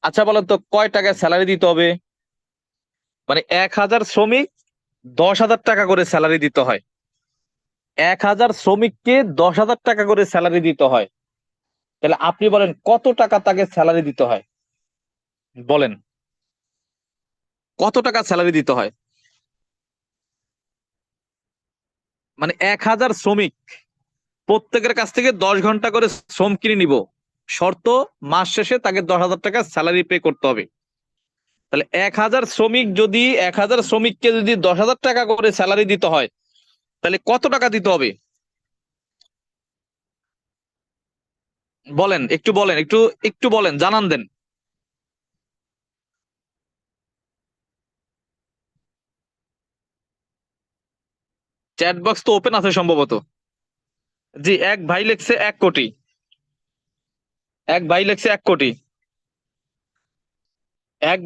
আচ্ছা বলেন তো কয় টাকায় স্যালারি দিতে হবে? মানে 1000 শ্রমিক, 10,000 টাকা করে স্যালারি দিতে হয়। 1000 শ্রমিককে 10,000 টাকা করে স্যালারি দিতে হয়। তাহলে আপনি বলেন কত টাকা তাকে স্যালারি দিতে হয়? বলেন, কত টাকা স্যালারি দিতে হয়? মানে 1000 শ্রমিক, প্রত্যেকের কাছ থেকে 10 ঘন্টা করে শ্রম কিনে নিব, শর্ত মাস শেষে তাকে 10,000 টাকা স্যালারি পে করতে হবে। তাহলে 1000 শ্রমিককে যদি 10,000 টাকা করে স্যালারি দিতে হয়, তাহলে কত টাকা দিতে হবে? বলেন, একটু বলেন, জানান দেন। চ্যাট বক্স তো ওপেন আছে সম্ভবত। জি, এক ভাই লেখছে 1 কোটি। এক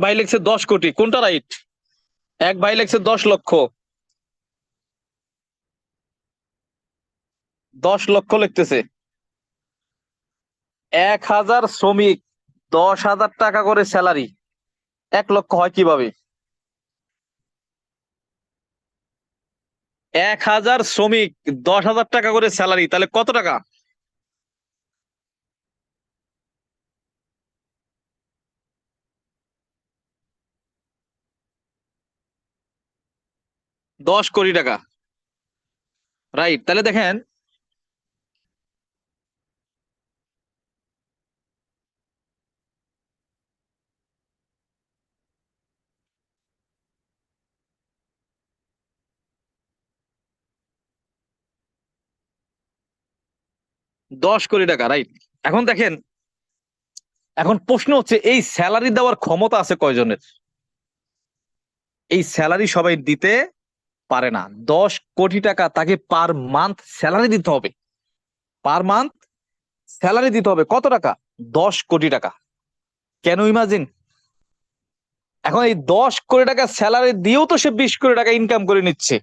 ভাই লেখছে 10 কোটি, কোনটা রাইট? এক ভাই লেখছে 10 লক্ষ। 10 লক্ষ লিখতেছে। 1000 শ্রমিক, 10,000 টাকা করে স্যালারি, 1 লক্ষ হয় কিভাবে? 1000 শ্রমিক, 10,000 টাকা করে স্যালারি, তাহলে কত টাকা? 10 কোটি টাকা। রাইট। তাহলে দেখেন, 10 কোটি টাকা, রাইট? এখন দেখেন, এখন প্রশ্ন হচ্ছে এই স্যালারি দেওয়ার ক্ষমতা আছে কয়জনের? এই স্যালারি সবাই দিতে পারে না। 10 কোটি টাকা তাকে পার মান্থ স্যালারি দিতে হবে। পার মান্থ স্যালারি দিতে হবে কত টাকা? 10 কোটি টাকা। কেন ইমাজিন? এখন এই 10 কোটি টাকা স্যালারি দিয়েও তো সে 20 কোটি টাকা ইনকাম করে নিচ্ছে,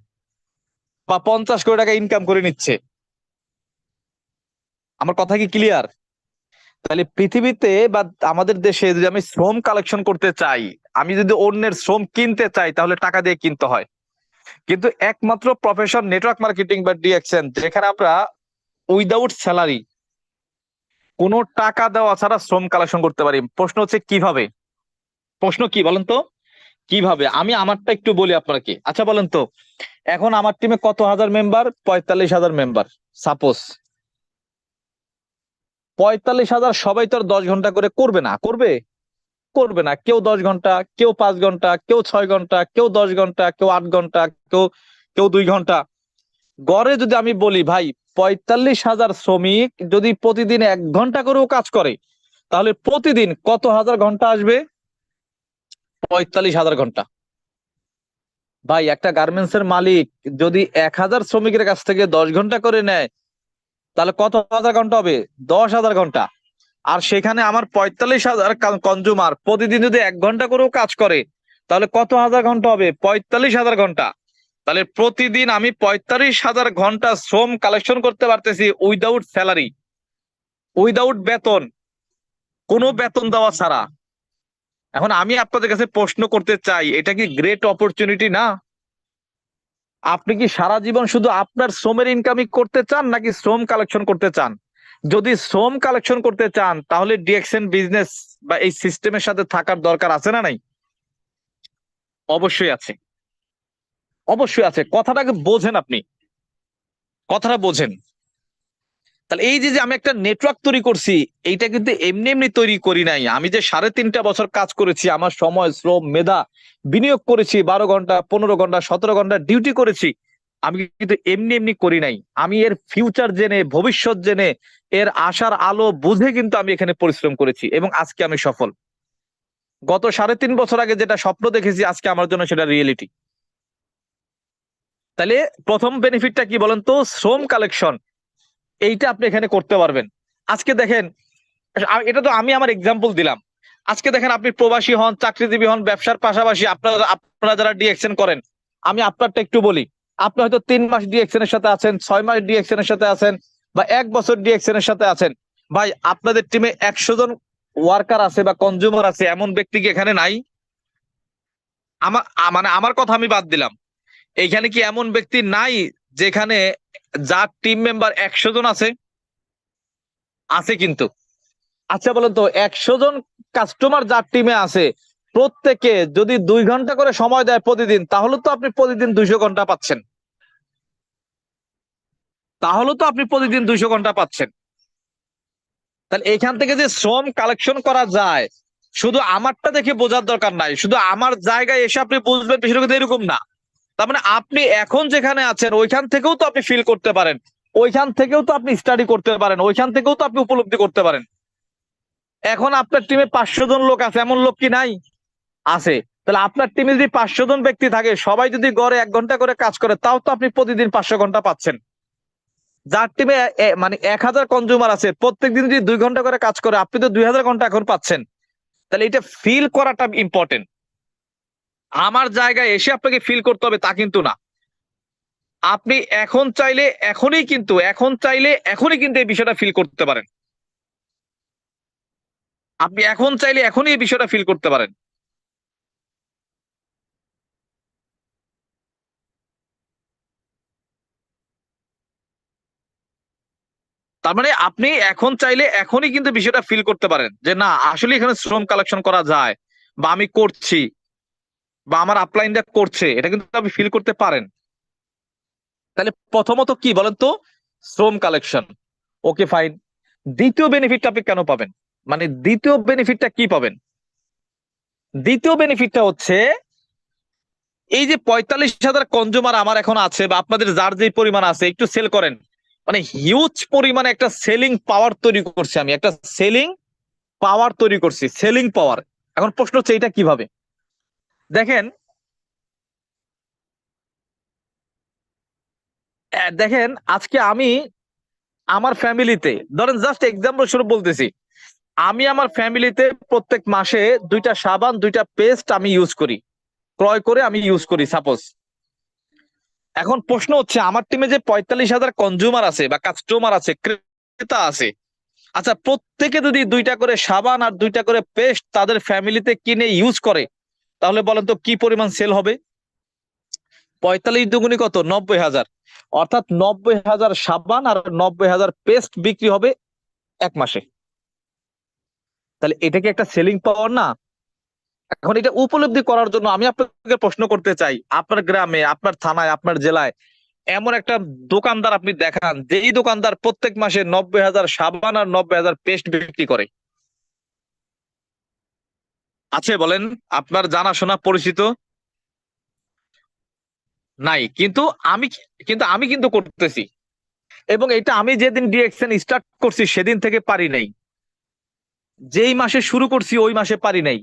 বা 50 কোটি টাকা ইনকাম করে নিচ্ছে। আমার কথা কি ক্লিয়ার? তাহলে পৃথিবীতে বা আমাদের দেশে যদি আমি শ্রম কালেকশন করতে চাই, আমি যদি অন্যের শ্রম কিনতে চাই, তাহলে টাকা দিয়ে কিনতে হয়। কিন্তু একমাত্র প্রফেশন নেটওয়ার্ক মার্কেটিং বা ডিএক্সএন, যেখানে আমরা উইদাউট স্যালারি, কোনো টাকা দেওয়া ছাড়া শ্রম কালেকশন করতে পারি। প্রশ্ন হচ্ছে কিভাবে? প্রশ্ন কি বলেন তো, কিভাবে? আমি আমারটা একটু বলি আপনাকে। আচ্ছা বলেন তো, এখন আমার টিমে কত হাজার মেম্বার? 45,000 মেম্বার। সাপোজ 45,000, সবাই তো আর 10 ঘন্টা করে করবে না, করবে? করবে না। কেউ 10 ঘন্টা, কেউ 5 ঘন্টা, কেউ 6 ঘন্টা, কেউ 10 ঘন্টা, কেউ 8 ঘন্টা, কেউ কেউ 2 ঘন্টা। গড়ে যদি আমি বলি ভাই, 45,000 শ্রমিক যদি প্রতিদিন 1 ঘন্টা করেও কাজ করে, তাহলে প্রতিদিন কত হাজার ঘন্টা আসবে? 45,000 ঘন্টা। ভাই, একটা গার্মেন্টস এর মালিক যদি 1,000 শ্রমিকের কাছ থেকে 10 ঘন্টা করে নেয়, তাহলে কত হাজার ঘন্টা হবে? 10,000 ঘন্টা। আর সেখানে আমার 45,000 কনজুমার প্রতিদিন যদি 1 ঘন্টা করেও কাজ করে, তাহলে কত হাজার ঘন্টা হবে? 45,000 ঘন্টা। তাহলে প্রতিদিন আমি 45,000 ঘন্টা শ্রম কালেকশন করতে পারতেছি উইদাউট স্যালারি, উইদাউট বেতন, কোনো বেতন দেওয়া ছাড়া। এখন আমি আপনাদের কাছে প্রশ্ন করতে চাই, এটা কি গ্রেট অপরচুনিটি না? আপনি কি সারা জীবন শুধু আপনার শ্রমের ইনকামই করতে চান, নাকি শ্রম কালেকশন করতে চান? যদি শ্রম কালেকশন করতে চান, তাহলে ডিএক্সএন বিজনেস বা এই সিস্টেমের সাথে থাকার দরকার আছে না নাই? অবশ্যই আছে, অবশ্যই আছে। কথাটাকে বোঝেন আপনি, কথাটা বোঝেন। তাহলে এই যে যে আমি একটা নেটওয়ার্ক তৈরি করছি, এইটা কিন্তু এমনি এমনি তৈরি করি নাই। আমি যে 3.5 বছর কাজ করেছি, আমার সময়, শ্রম, মেধা বিনিয়োগ করেছি, 12 ঘন্টা, 15 ঘন্টা, 17 ঘন্টা ডিউটি করেছি, আমি কিন্তু এমনি এমনি করি নাই। আমি এর ফিউচার জেনে, ভবিষ্যৎ জেনে, এর আশার আলো বুঝে কিন্তু আমি এখানে পরিশ্রম করেছি, এবং আজকে আমি সফল। গত 3.5 বছর আগে যেটা স্বপ্ন দেখেছি, আজকে আমার জন্য সেটা রিয়েলিটি। তাহলে প্রথম বেনিফিটটা কি বলেন তো? শ্রম কালেকশন। এইটা আপনি এখানে করতে পারবেন। আজকে দেখেন, এটা তো আমি আমার এক্সাম্পল দিলাম। আজকে দেখেন, আপনি প্রবাসী হন, চাকরিজীবী হন, ব্যবসার পাশাপাশি আপনারা আপনারা যারা ডিএক্সএন করেন, আমি আপনারটা একটু বলি। আপনি হয়তো 3 মাস ডিএক্সএন এর সাথে আছেন, 6 মাস ডিএক্সএন এর সাথে আছেন, বা 1 বছর ডিএক্সএন এর সাথে আছেন। ভাই, আপনাদের টিমে 100 জন ওয়ার্কার আছে বা কনজিউমার আছে, এমন ব্যক্তি কি এখানে নাই? আমার মানে আমার কথা আমি বাদ দিলাম, এইখানে কি এমন ব্যক্তি নাই যেখানে যার টিম মেম্বার 100 জন আছে? আছে কিন্তু। আচ্ছা বলেন তো, 100 জন কাস্টমার যার টিমে আছে, প্রত্যেকে যদি 2 ঘন্টা করে সময় দেয় প্রতিদিন, তাহলে তো আপনি প্রতিদিন 200 ঘন্টা পাচ্ছেন। তাহলে তো আপনি প্রতিদিন 200 ঘন্টা পাচ্ছেন। তাহলে এখান থেকে যে শ্রম কালেকশন করা যায়, শুধু আমারটা দেখে বোঝার দরকার নাই, শুধু আমার জায়গায় এসে আপনি বুঝবেন, বিষয়টা কিন্তু এরকম না। তার মানে আপনি এখন যেখানে আছেন, ওইখান থেকেও তো আপনি ফিল করতে পারেন, ওইখান থেকেও তো আপনি স্টাডি করতে পারেন, ওইখান থেকেও তো আপনি উপলব্ধি করতে পারেন। এখন আপনার টিমে 500 জন লোক আছে, এমন লোক কি নাই? আছে। তাহলে আপনার টিমে যদি 500 জন ব্যক্তি থাকে, সবাই যদি গড়ে 1 ঘন্টা করে কাজ করে, তাও তো আপনি প্রতিদিন 500 ঘন্টা পাচ্ছেন। যার টিমে মানে 1,000 কনজিউমার আছে, প্রত্যেকদিন যদি 2 ঘন্টা করে কাজ করে, আপনি তো 2,000 ঘন্টা এখন পাচ্ছেন। তাহলে এটা ফিল করাটা ইম্পর্টেন্ট। আমার জায়গায় এসে আপনাকে ফিল করতে হবে তা কিন্তু না। আপনি এখন চাইলে এখনই কিন্তু, এখন চাইলে এখনই কিন্তু এই বিষয়টা ফিল করতে পারেন। আপনি এখন চাইলে এখনই এই বিষয়টা ফিল করতে পারেন। তার মানে আপনি এখন চাইলে এখনই কিন্তু বিষয়টা ফিল করতে পারেন যে না, আসলে এখানে শ্রম কালেকশন করা যায়, বা আমি করছি, বা আমার আপলাইনটা করছে, এটা কিন্তু আপনি ফিল করতে পারেন। তাহলে প্রথমত কি বলেন তো? শ্রম কালেকশন। ওকে, ফাইন। দ্বিতীয় বেনিফিটটা আপনি কেন পাবেন? মানে দ্বিতীয় বেনিফিটটা কি পাবেন? দ্বিতীয় বেনিফিটটা হচ্ছে, এই যে 45,000 কনজিউমার আমার এখন আছে, বা আপনাদের যার যে পরিমাণ আছে, একটু সেল করেন। মানে হিউজ পরিমাণে একটা সেলিং পাওয়ার তৈরি করছি, আমি একটা সেলিং পাওয়ার তৈরি করছি, সেলিং পাওয়ার। এখন প্রশ্ন হচ্ছে এটা কিভাবে? দেখেন দেখেন আজকে আমি আমার ফ্যামিলিতে, ধরেন জাস্ট এক্সাম্পল স্বরূপ বলতেছি, আমি আমার ফ্যামিলিতে প্রত্যেক মাসে 2টা সাবান 2টা পেস্ট আমি ইউজ করি, ক্রয় করে আমি ইউজ করি সাপোজ। এখন প্রশ্ন হচ্ছে আমার টিমে যে 45,000 কনজিউমার আছে বা কাস্টমার আছে, ক্রেতা আছে, আচ্ছা প্রত্যেকে যদি 2টা করে সাবান আর 2টা করে পেস্ট তাদের ফ্যামিলিতে কিনে ইউজ করে, তাহলে বলেন তো কি পরিমাণ সেল হবে? 45 দুগুনি কত? 90,000। অর্থাৎ 90,000 সাবান আর 90,000 পেস্ট বিক্রি হবে 1 মাসে। তাহলে এটা কি একটা সেলিং পাওয়ার না? এখন এটা উপলব্ধি করার জন্য আমি আপনাকে প্রশ্ন করতে চাই, আপনার গ্রামে, আপনার থানায়, আপনার জেলায় এমন একটা দোকানদার আপনি দেখান, যেই দোকানদার প্রত্যেক মাসে 90,000 সাবান আর 90,000 পেস্ট বিক্রি করে। আছে বলেন? আপনার জানাশোনা পরিচিত? নাই। কিন্তু আমি করতেছি, এবং এটা আমি যেদিন ডিরেকশন স্টার্ট করছি সেদিন থেকে পারি নাই, যেই মাসে শুরু করছি ওই মাসে পারি নাই।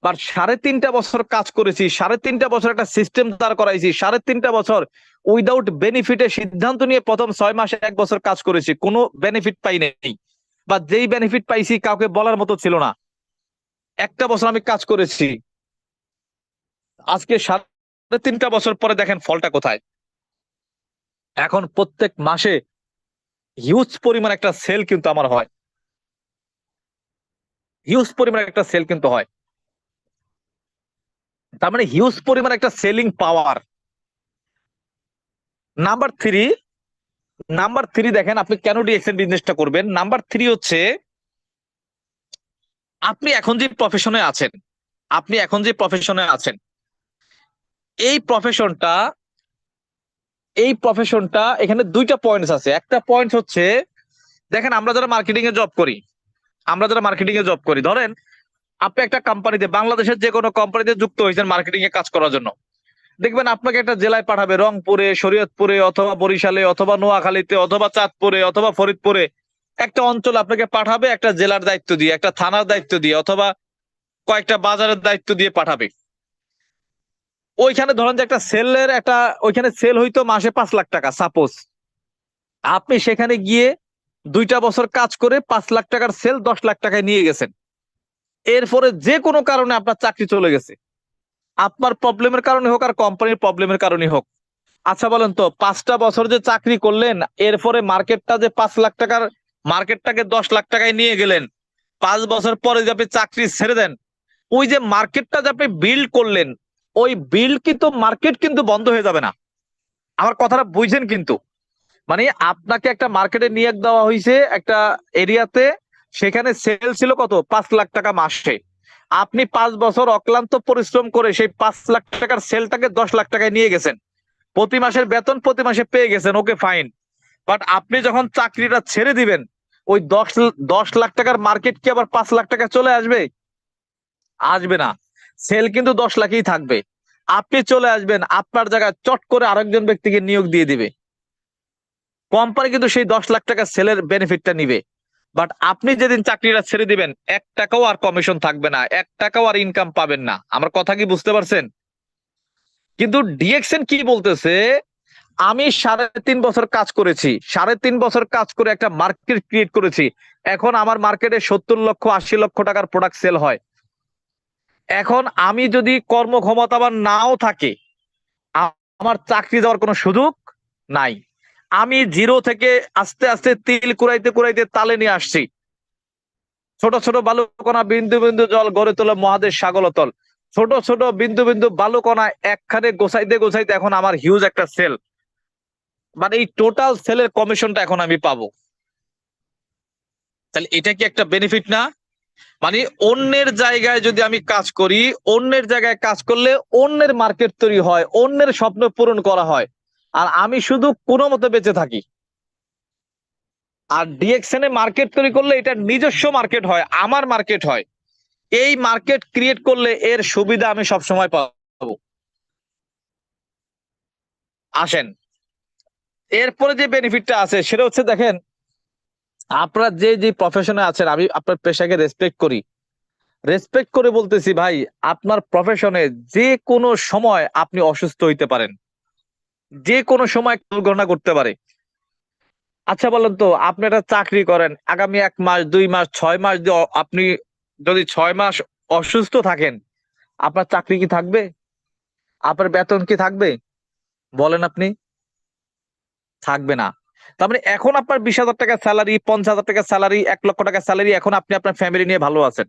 বাট 3.5টা বছর কাজ করেছি, 3.5টা বছর একটা সিস্টেম দাঁড় করাইছি, 3.5টা বছর উইদাউট বেনিফিটে সিদ্ধান্ত নিয়ে প্রথম 6 মাসে 1 বছর কাজ করেছি, কোনো বেনিফিট পাই নাই, বা যেই বেনিফিট পাইছি কাউকে বলার মতো ছিল না। 1টা বছর আমি কাজ করেছি, আজকে 3.5টা বছর পরে দেখেন ফলটা কোথায়। এখন প্রত্যেক মাসে হিউজ পরিমাণ একটা সেল কিন্তু আমার হয়, হিউজ পরিমাণ একটা সেল কিন্তু হয়। তার মানে হিউজ পরিমাণ একটা সেলিং পাওয়ার। নাম্বার থ্রি দেখেন আপনি কেন ডিএক্সএন বিজনেসটা করবেন। নাম্বার 3 হচ্ছে আপনি এখন যে প্রফেশনে আছেন, আপনি এখন যে প্রফেশনে আছেন, এই প্রফেশনটা এখানে 2টা পয়েন্টস আছে। একটা পয়েন্ট হচ্ছে, দেখেন আমরা যারা মার্কেটিং এ জব করি, ধরেন আপনি একটা কোম্পানিতে, বাংলাদেশের যে কোনো কোম্পানিতে যুক্ত হয়েছেন মার্কেটিং এ কাজ করার জন্য, দেখবেন আপনাকে একটা জেলায় পাঠাবে, রংপুরে, শরীয়তপুরে, অথবা বরিশালে, অথবা নোয়াখালীতে, অথবা চাঁদপুরে, অথবা ফরিদপুরে, একটা অঞ্চল আপনাকে পাঠাবে একটা জেলার দায়িত্ব দিয়ে, একটা থানার দায়িত্ব দিয়ে, অথবা কয়েকটা বাজারের দায়িত্ব দিয়ে পাঠাবে। ওইখানে ধরেন যে ওইখানে সেল হইতো মাসে 5 লাখ টাকা সাপোজ। আপনি সেখানে গিয়ে 2টা বছর কাজ করে 5 লাখ টাকার সেল 10 লাখ টাকায় নিয়ে গেছেন। এরপরে যে কোনো কারণে আপনার চাকরি চলে গেছে, আপনার প্রবলেমের কারণে হোক আর কোম্পানির প্রবলেমের কারণে হোক। আচ্ছা বলেন তো, 5টা বছর যে চাকরি করলেন, এরপরে মার্কেটটা যে 5 লাখ টাকার মার্কেটটাকে 10 লাখ টাকায় নিয়ে গেলেন, 5 বছর পরে যে আপনি চাকরি ছেড়ে দেন, ওই যে মার্কেটটা যে আপনি বিল্ড করলেন, ওই বিল্ড কিন্তু মার্কেট কিন্তু বন্ধ হয়ে যাবে না। আমার কথাটা বুঝছেন কিন্তু? মানে আপনাকে একটা মার্কেটে নিয়োগ দেওয়া হয়েছে একটা এরিয়াতে, সেখানে সেল ছিল কত? 5 লাখ টাকা মাসে। আপনি 5 বছর অক্লান্ত পরিশ্রম করে সেই 5 লাখ টাকার সেলটাকে 10 লাখ টাকায় নিয়ে গেছেন, প্রতি মাসের বেতন প্রতি মাসে পেয়ে গেছেন, ওকে ফাইন। বাট আপনি যখন চাকরিটা ছেড়ে দিবেন, ওই 10 লাখ টাকার মার্কেট কি আবার 5 লাখ টাকা চলে আসবে? আসবে না। সেল কিন্তু 10 লাখই থাকবে। আপনি চলে আসবেন, আপনার জায়গায় চট করে আরেকজন ব্যক্তিকে নিয়োগ দিয়ে দিবে, কোম্পানি কিন্তু সেই 10 লাখ টাকা সেলের বেনিফিটটা নিবে। বাট আপনি যেদিন চাকরিটা ছেড়ে দিবেন, 1 টাকাও আর কমিশন থাকবে না, 1 টাকাও আর ইনকাম পাবেন না। আমার কথা কি বুঝতে পারছেন? কিন্তু ডিএক্সএন কি বলতেছে, আমি 3.5 বছর কাজ করেছি, 3.5 বছর কাজ করে একটা মার্কেট ক্রিয়েট করেছি, এখন আমার মার্কেটে 70 লক্ষ 80 লক্ষ টাকার প্রোডাক্ট সেল হয়। এখন আমি যদি কর্মক্ষমতাবান নাও থাকে, আমার চাকরি যাওয়ার কোনো সুযোগ নাই। আমি জিরো থেকে আস্তে আস্তে তিল কুড়াইতে কুড়াইতে তালে নিয়ে আসছি। ছোট ছোট বালুকণা বিন্দু বিন্দু জল গড়ে তোলে মহাদেশ সাগরতল। ছোট ছোট বিন্দু বিন্দু বালুকণা একখানে গোছাইতে গোছাইতে এখন আমার হিউজ একটা সেল, মানে এই টোটাল সেলের কমিশনটা এখন আমি পাবো। তাহলে এটা কি একটা বেনিফিট না? মানে অন্যের জায়গায় যদি আমি কাজ করি, অন্যের জায়গায় কাজ করলে অন্যের মার্কেট তৈরি হয়, অন্যের স্বপ্ন পূরণ করা হয়, আর আমি শুধু কোনো মতে বেঁচে থাকি। আর ডিএক্সএন এ মার্কেট তৈরি করলে এটা নিজস্ব মার্কেট হয়, আমার মার্কেট হয়। এই মার্কেট ক্রিয়েট করলে এর সুবিধা আমি সবসময় পাবো। আসেন এরপরে যে বেনিফিটটা আছে সেটা হচ্ছে দেখেন, আপনারা যে যে প্রফেশনে আছেন, আমি আপনার পেশাকে রেসপেক্ট করি, রেসপেক্ট করে বলতেছি ভাই, আপনার প্রফেশনে যে কোনো সময় আপনি অসুস্থ হইতে পারেন, যে কোনো সময় দুর্ঘটনা করতে পারে। আচ্ছা বলেন তো, আপনি একটা চাকরি করেন, আগামী 1 মাস 2 মাস 6 মাস আপনি যদি 6 মাস অসুস্থ থাকেন, আপনার চাকরি কি থাকবে? আপনার বেতন কি থাকবে? বলেন আপনি, থাকবে না। তার মানে এখন আপনার 20,000 টাকা স্যালারি, 50,000 টাকা স্যালারি, 1 লক্ষ টাকা স্যালারি, এখন আপনি আপনার ফ্যামিলি নিয়ে ভালো আছেন,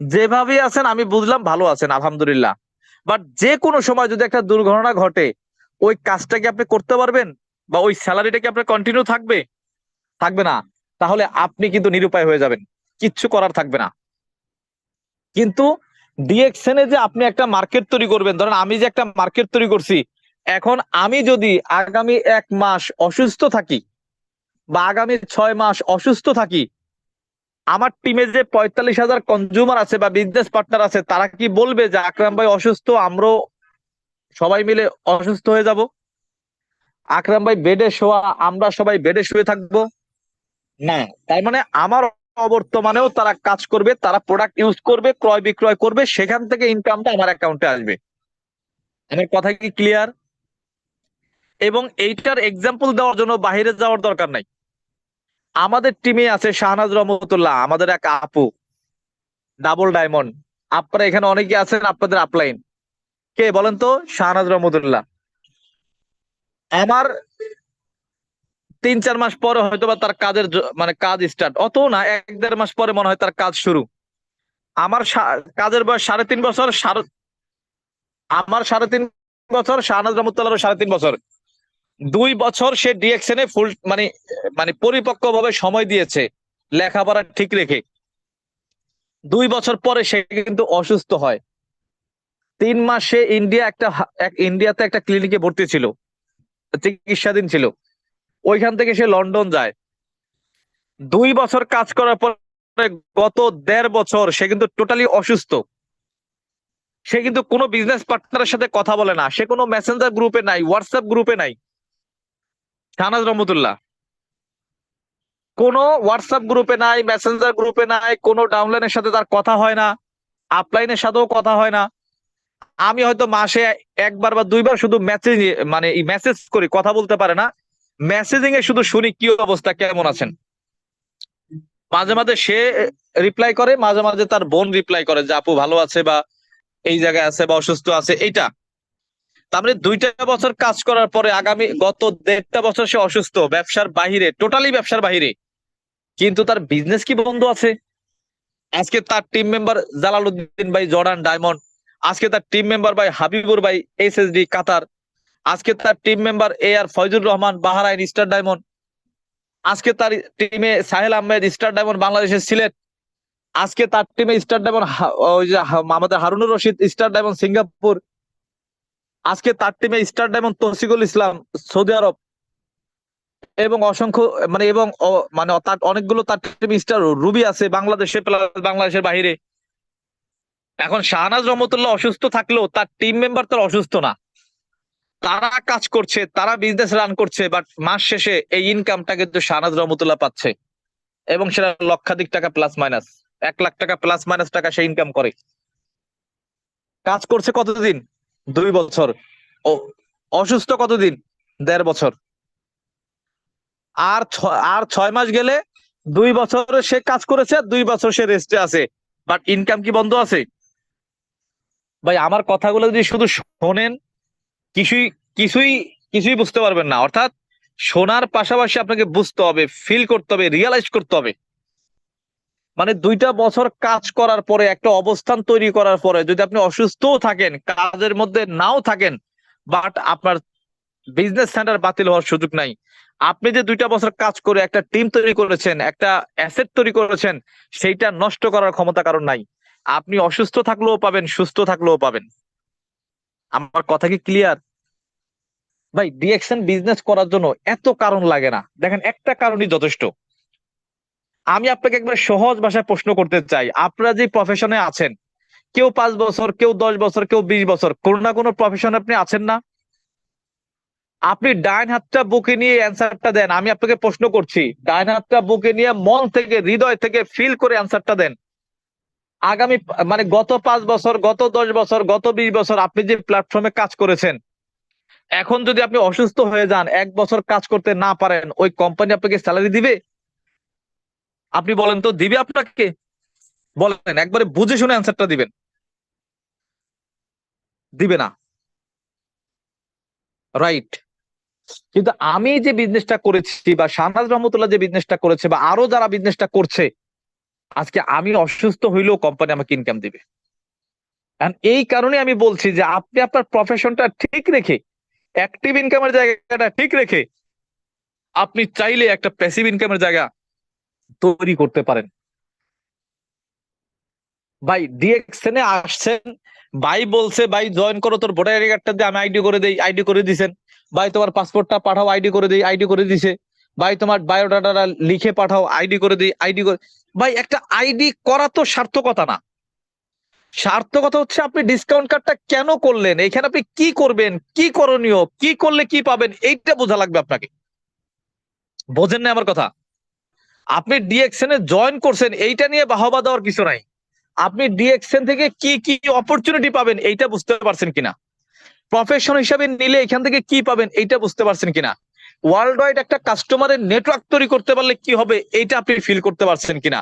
যেভাবে আছেন আমি বুঝলাম ভালো আছেন আলহামদুলিল্লাহ। বাট যে কোনো সময় যদি একটা দুর্ঘটনা ঘটে, ওই কাজটা কি আপনি করতে পারবেন? বা ওই স্যালারিটা কি আপনার কন্টিনিউ থাকবে? থাকবে না। তাহলে আপনি কিন্তু নিরুপায় হয়ে যাবেন, কিচ্ছু করার থাকবে না। কিন্তু ডিএক্সএন এ যে আপনি একটা মার্কেট তৈরি করবেন, ধরেন আমি যে একটা মার্কেট তৈরি করছি, এখন আমি যদি আগামী 1 মাস অসুস্থ থাকি বা আগামী 6 মাস অসুস্থ থাকি, আমার টিমে যে 45,000 কনজিউমার আছে বা বিজনেস পার্টনার আছে, তারা কি বলবে যে আকরাম ভাই অসুস্থ, আমরাও সবাই মিলে অসুস্থ হয়ে যাব? আকরাম ভাই বেডে শোয়া, আমরা সবাই বেডে শুয়ে থাকবো? না। তার মানে আমার অবর্তমানেও তারা কাজ করবে, তারা প্রোডাক্ট ইউজ করবে, ক্রয় বিক্রয় করবে, সেখান থেকে ইনকামটা আমার অ্যাকাউন্টে আসবে। আমার কথা কি ক্লিয়ার? এবং এইটার এক্সাম্পল দেওয়ার জন্য বাইরে যাওয়ার দরকার নাই। আমাদের টিমে আছে শাহনাজ রহমতুল্লাহ, আমাদের এক আপু, ডাবল ডায়মন্ড। আপনারা এখানে অনেকে আছেন, আপনাদের আপলাইন কে বলেন তো? শাহনাজ রহমতুল্লাহ। আমার 3-4 মাস পরে হয়তোবা তার কাজের মানে কাজ স্টার্ট, অত না, 1-1.5 মাস পরে মনে হয় তার কাজ শুরু। আমার কাজের বয়স 3.5 বছর, আমার 3.5 বছর, শাহনাজ রহমতুল্লাহর 3.5 বছর। 2 বছর সে ডিএক্সএন এ ফুল মানে মানে পরিপক্কভাবে সময় দিয়েছে, লেখাপড়া ঠিক রেখে। 2 বছর পরে সে কিন্তু অসুস্থ হয়। 3 মাস সে ইন্ডিয়াতে একটা ক্লিনিকে ভর্তি ছিল, চিকিৎসাধীন ছিল। ওইখান থেকে সে লন্ডন যায়। 2 বছর কাজ করার পরে গত 1.5 বছর সে কিন্তু টোটালি অসুস্থ। সে কিন্তু কোনো বিজনেস পার্টনারের সাথে কথা বলে না, সে কোনো মেসেঞ্জার গ্রুপে নাই, হোয়াটসঅ্যাপ গ্রুপে নাই। শাহনাজ রহমতুল্লাহ কোনো হোয়াটসঅ্যাপ গ্রুপে নাই, মেসেঞ্জার গ্রুপে নাই, কোনো ডাউনলাইনের সাথে তার কথা হয় না, আপলাইনের সাথেও কথা হয় না। আমি হয়তো মাসে 1 বার বা 2 বার শুধু মেসেজ মানে মেসেজ করি, কথা বলতে পারে না। মেসেজিং এ শুধু শুনি কি অবস্থা, কেমন আছেন। মাঝে মাঝে সে রিপ্লাই করে, মাঝে মাঝে তার বোন রিপ্লাই করে যে আপু ভালো আছে বা এই জায়গায় আছে বা অসুস্থ আছে, এইটা। তার মানে 2টা বছর কাজ করার পরে আগামী গত 1.5 বছর সে অসুস্থ, ব্যবসার বাহিরে, টোটালি ব্যবসার বাহিরে। কিন্তু তার বিজনেস কি বন্ধ আছে? আজকে তার টিম মেম্বার জালালউদ্দিন ভাই জর্ডান ডায়মন্ড, আজকে তার টিম মেম্বার ভাই হাবিবুর ভাই এসএসডি কাতার, আজকে তার টিম মেম্বার এ আর ফয়জুর রহমান বাহারাইন স্টার ডায়মন্ড, আজকে তার টিমে সাহেল আহমেদ স্টার ডায়মন্ড বাংলাদেশের সিলেট, আজকে তার টিমে স্টার ডায়মন্ড ওই যে আমাদের Harunur Rashid star diamond Singapore, আজকে তার টিমে স্টার ডায়মন্ড তৌসিকুল ইসলাম সৌদি আরব, এবং অসংখ্য মানে এবং মানে তার অনেকগুলো তার টিমে স্টার রুবি আছে বাংলাদেশে প্লাস বাংলাদেশের বাইরে। এখন শাহনাজ রহমতুল্লাহ অসুস্থ থাকলেও তার টিম মেম্বার তার অসুস্থ না, তারা কাজ করছে, তারা বিজনেস রান করছে, বাট মাস শেষে এই ইনকামটা কিন্তু শাহনাজ রহমতুল্লাহ পাচ্ছে, এবং সেটা লক্ষাধিক টাকা প্লাস মাইনাস, 1 লাখ টাকা প্লাস মাইনাস টাকা সে ইনকাম করে। কাজ করছে কতদিন? 2 বছর। ও অসুস্থ কতদিন? 1.5 বছর। আর 6 মাস গেলে 2 বছর সে কাজ করেছে, 2 বছর সে রেস্টে আছে, বাট ইনকাম কি বন্ধ আছে? ভাই আমার কথাগুলো যদি শুধু শোনেন, কিছুই কিছুই কিছুই বুঝতে পারবেন না। অর্থাৎ শোনার পাশাপাশি আপনাকে বুঝতে হবে, ফিল করতে হবে, রিয়েলাইজ করতে হবে। মানে 2টা বছর কাজ করার পরে, একটা অবস্থান তৈরি করার পরে যদি আপনি অসুস্থও থাকেন, কাজের মধ্যে নাও থাকেন, বাট আপনার বিজনেস সেন্টার বাতিল হওয়ার সুযোগ নাই। আপনি যে 2টা বছর কাজ করে একটা টিম তৈরি করেছেন, একটা অ্যাসেট তৈরি করেছেন, সেইটা নষ্ট করার ক্ষমতা কারণ নাই। আপনি অসুস্থ থাকলেও পাবেন, সুস্থ থাকলেও পাবেন। আমার কথা কি ক্লিয়ার? ভাই ডিএক্সএন বিজনেস করার জন্য এত কারণ লাগে না, দেখেন একটা কারণই যথেষ্ট। আমি আপনাকে একবার সহজ ভাষায় প্রশ্ন করতে চাই, আপনারা যে প্রফেশনে আছেন, কেউ 5 বছর, কেউ 10 বছর, কেউ 20 বছর, কোনো না কোনো প্রফেশনে আপনি আছেন না? আপনি ডাইন হাতটা বুকে নিয়ে অ্যান্সারটা দেন। আমি আপনাকে প্রশ্ন করছি, ডাইন হাতটা বুকে নিয়ে মন থেকে হৃদয় থেকে ফিল করে অ্যান্সারটা দেন। আগামী মানে গত 5 বছর, গত 10 বছর, গত 20 বছর আপনি যে প্ল্যাটফর্মে কাজ করেছেন, এখন যদি আপনি অসুস্থ হয়ে যান, 1 বছর কাজ করতে না পারেন, ওই কোম্পানি আপনাকে স্যালারি দিবে? আপনি বলেন তো, দিবে আপনাকে? বলেন, একবারে বুঝে শুনে অ্যান্সারটা দিবেন। দিবে না, রাইট? কিন্তু আমি যে বিজনেসটা করেছি, বা শাহনাজ রহমতুল্লাহ যে বিজনেসটা করেছে, বা আরো যারা বিজনেসটা করছে, আজকে আমি অসুস্থ হইলেও কোম্পানি আমাকে ইনকাম দিবে। And এই কারণে আমি বলছি যে আপনি আপনার প্রফেশনটা ঠিক রেখে, অ্যাক্টিভ ইনকামের জায়গাটা ঠিক রেখে, আপনি চাইলে একটা প্যাসিভ ইনকামের জায়গা তৈরি করতে পারেন। ভাই ডিএক্সএন এ আসছেন, ভাই বলছে ভাই জয়েন করো, তোর ভোটার আইডি কার্ডটা দিয়ে, আমি আইডি করে দেই, আইডি করে দিছেন। ভাই তোমার পাসপোর্টটা পাঠাও, আইডি করে দেই, আইডি করে দিছে। ভাই তোমার বায়োডাটা লিখে পাঠাও, আইডি করে দিই, আইডি করে। ভাই একটা আইডি করা তো সার্থকতা না। সার্থকতা হচ্ছে আপনি ডিসকাউন্ট কার্ডটা কেন করলেন, এখানে আপনি কি করবেন, কি করণীয়, কি করলে কি পাবেন, এইটা বোঝা লাগবে আপনাকে। বোঝেন না আমার কথা? আপনি ডিএক্সএন এ জয়েন করছেন, এইটা নিয়ে বাহবা দেওয়ার কিছু নাই। আপনি ডিএক্সএন থেকে কি কি অপরচুনিটি পাবেন এইটা বুঝতে পারছেন কিনা, প্রফেশন হিসাবে নিলে এখান থেকে কি পাবেন এইটা বুঝতে পারছেন কিনা, ওয়ার্ল্ড ওয়াইড একটা কাস্টমারের নেটওয়ার্ক তৈরি করতে পারলে কি হবে এইটা আপনি ফিল করতে পারছেন কিনা,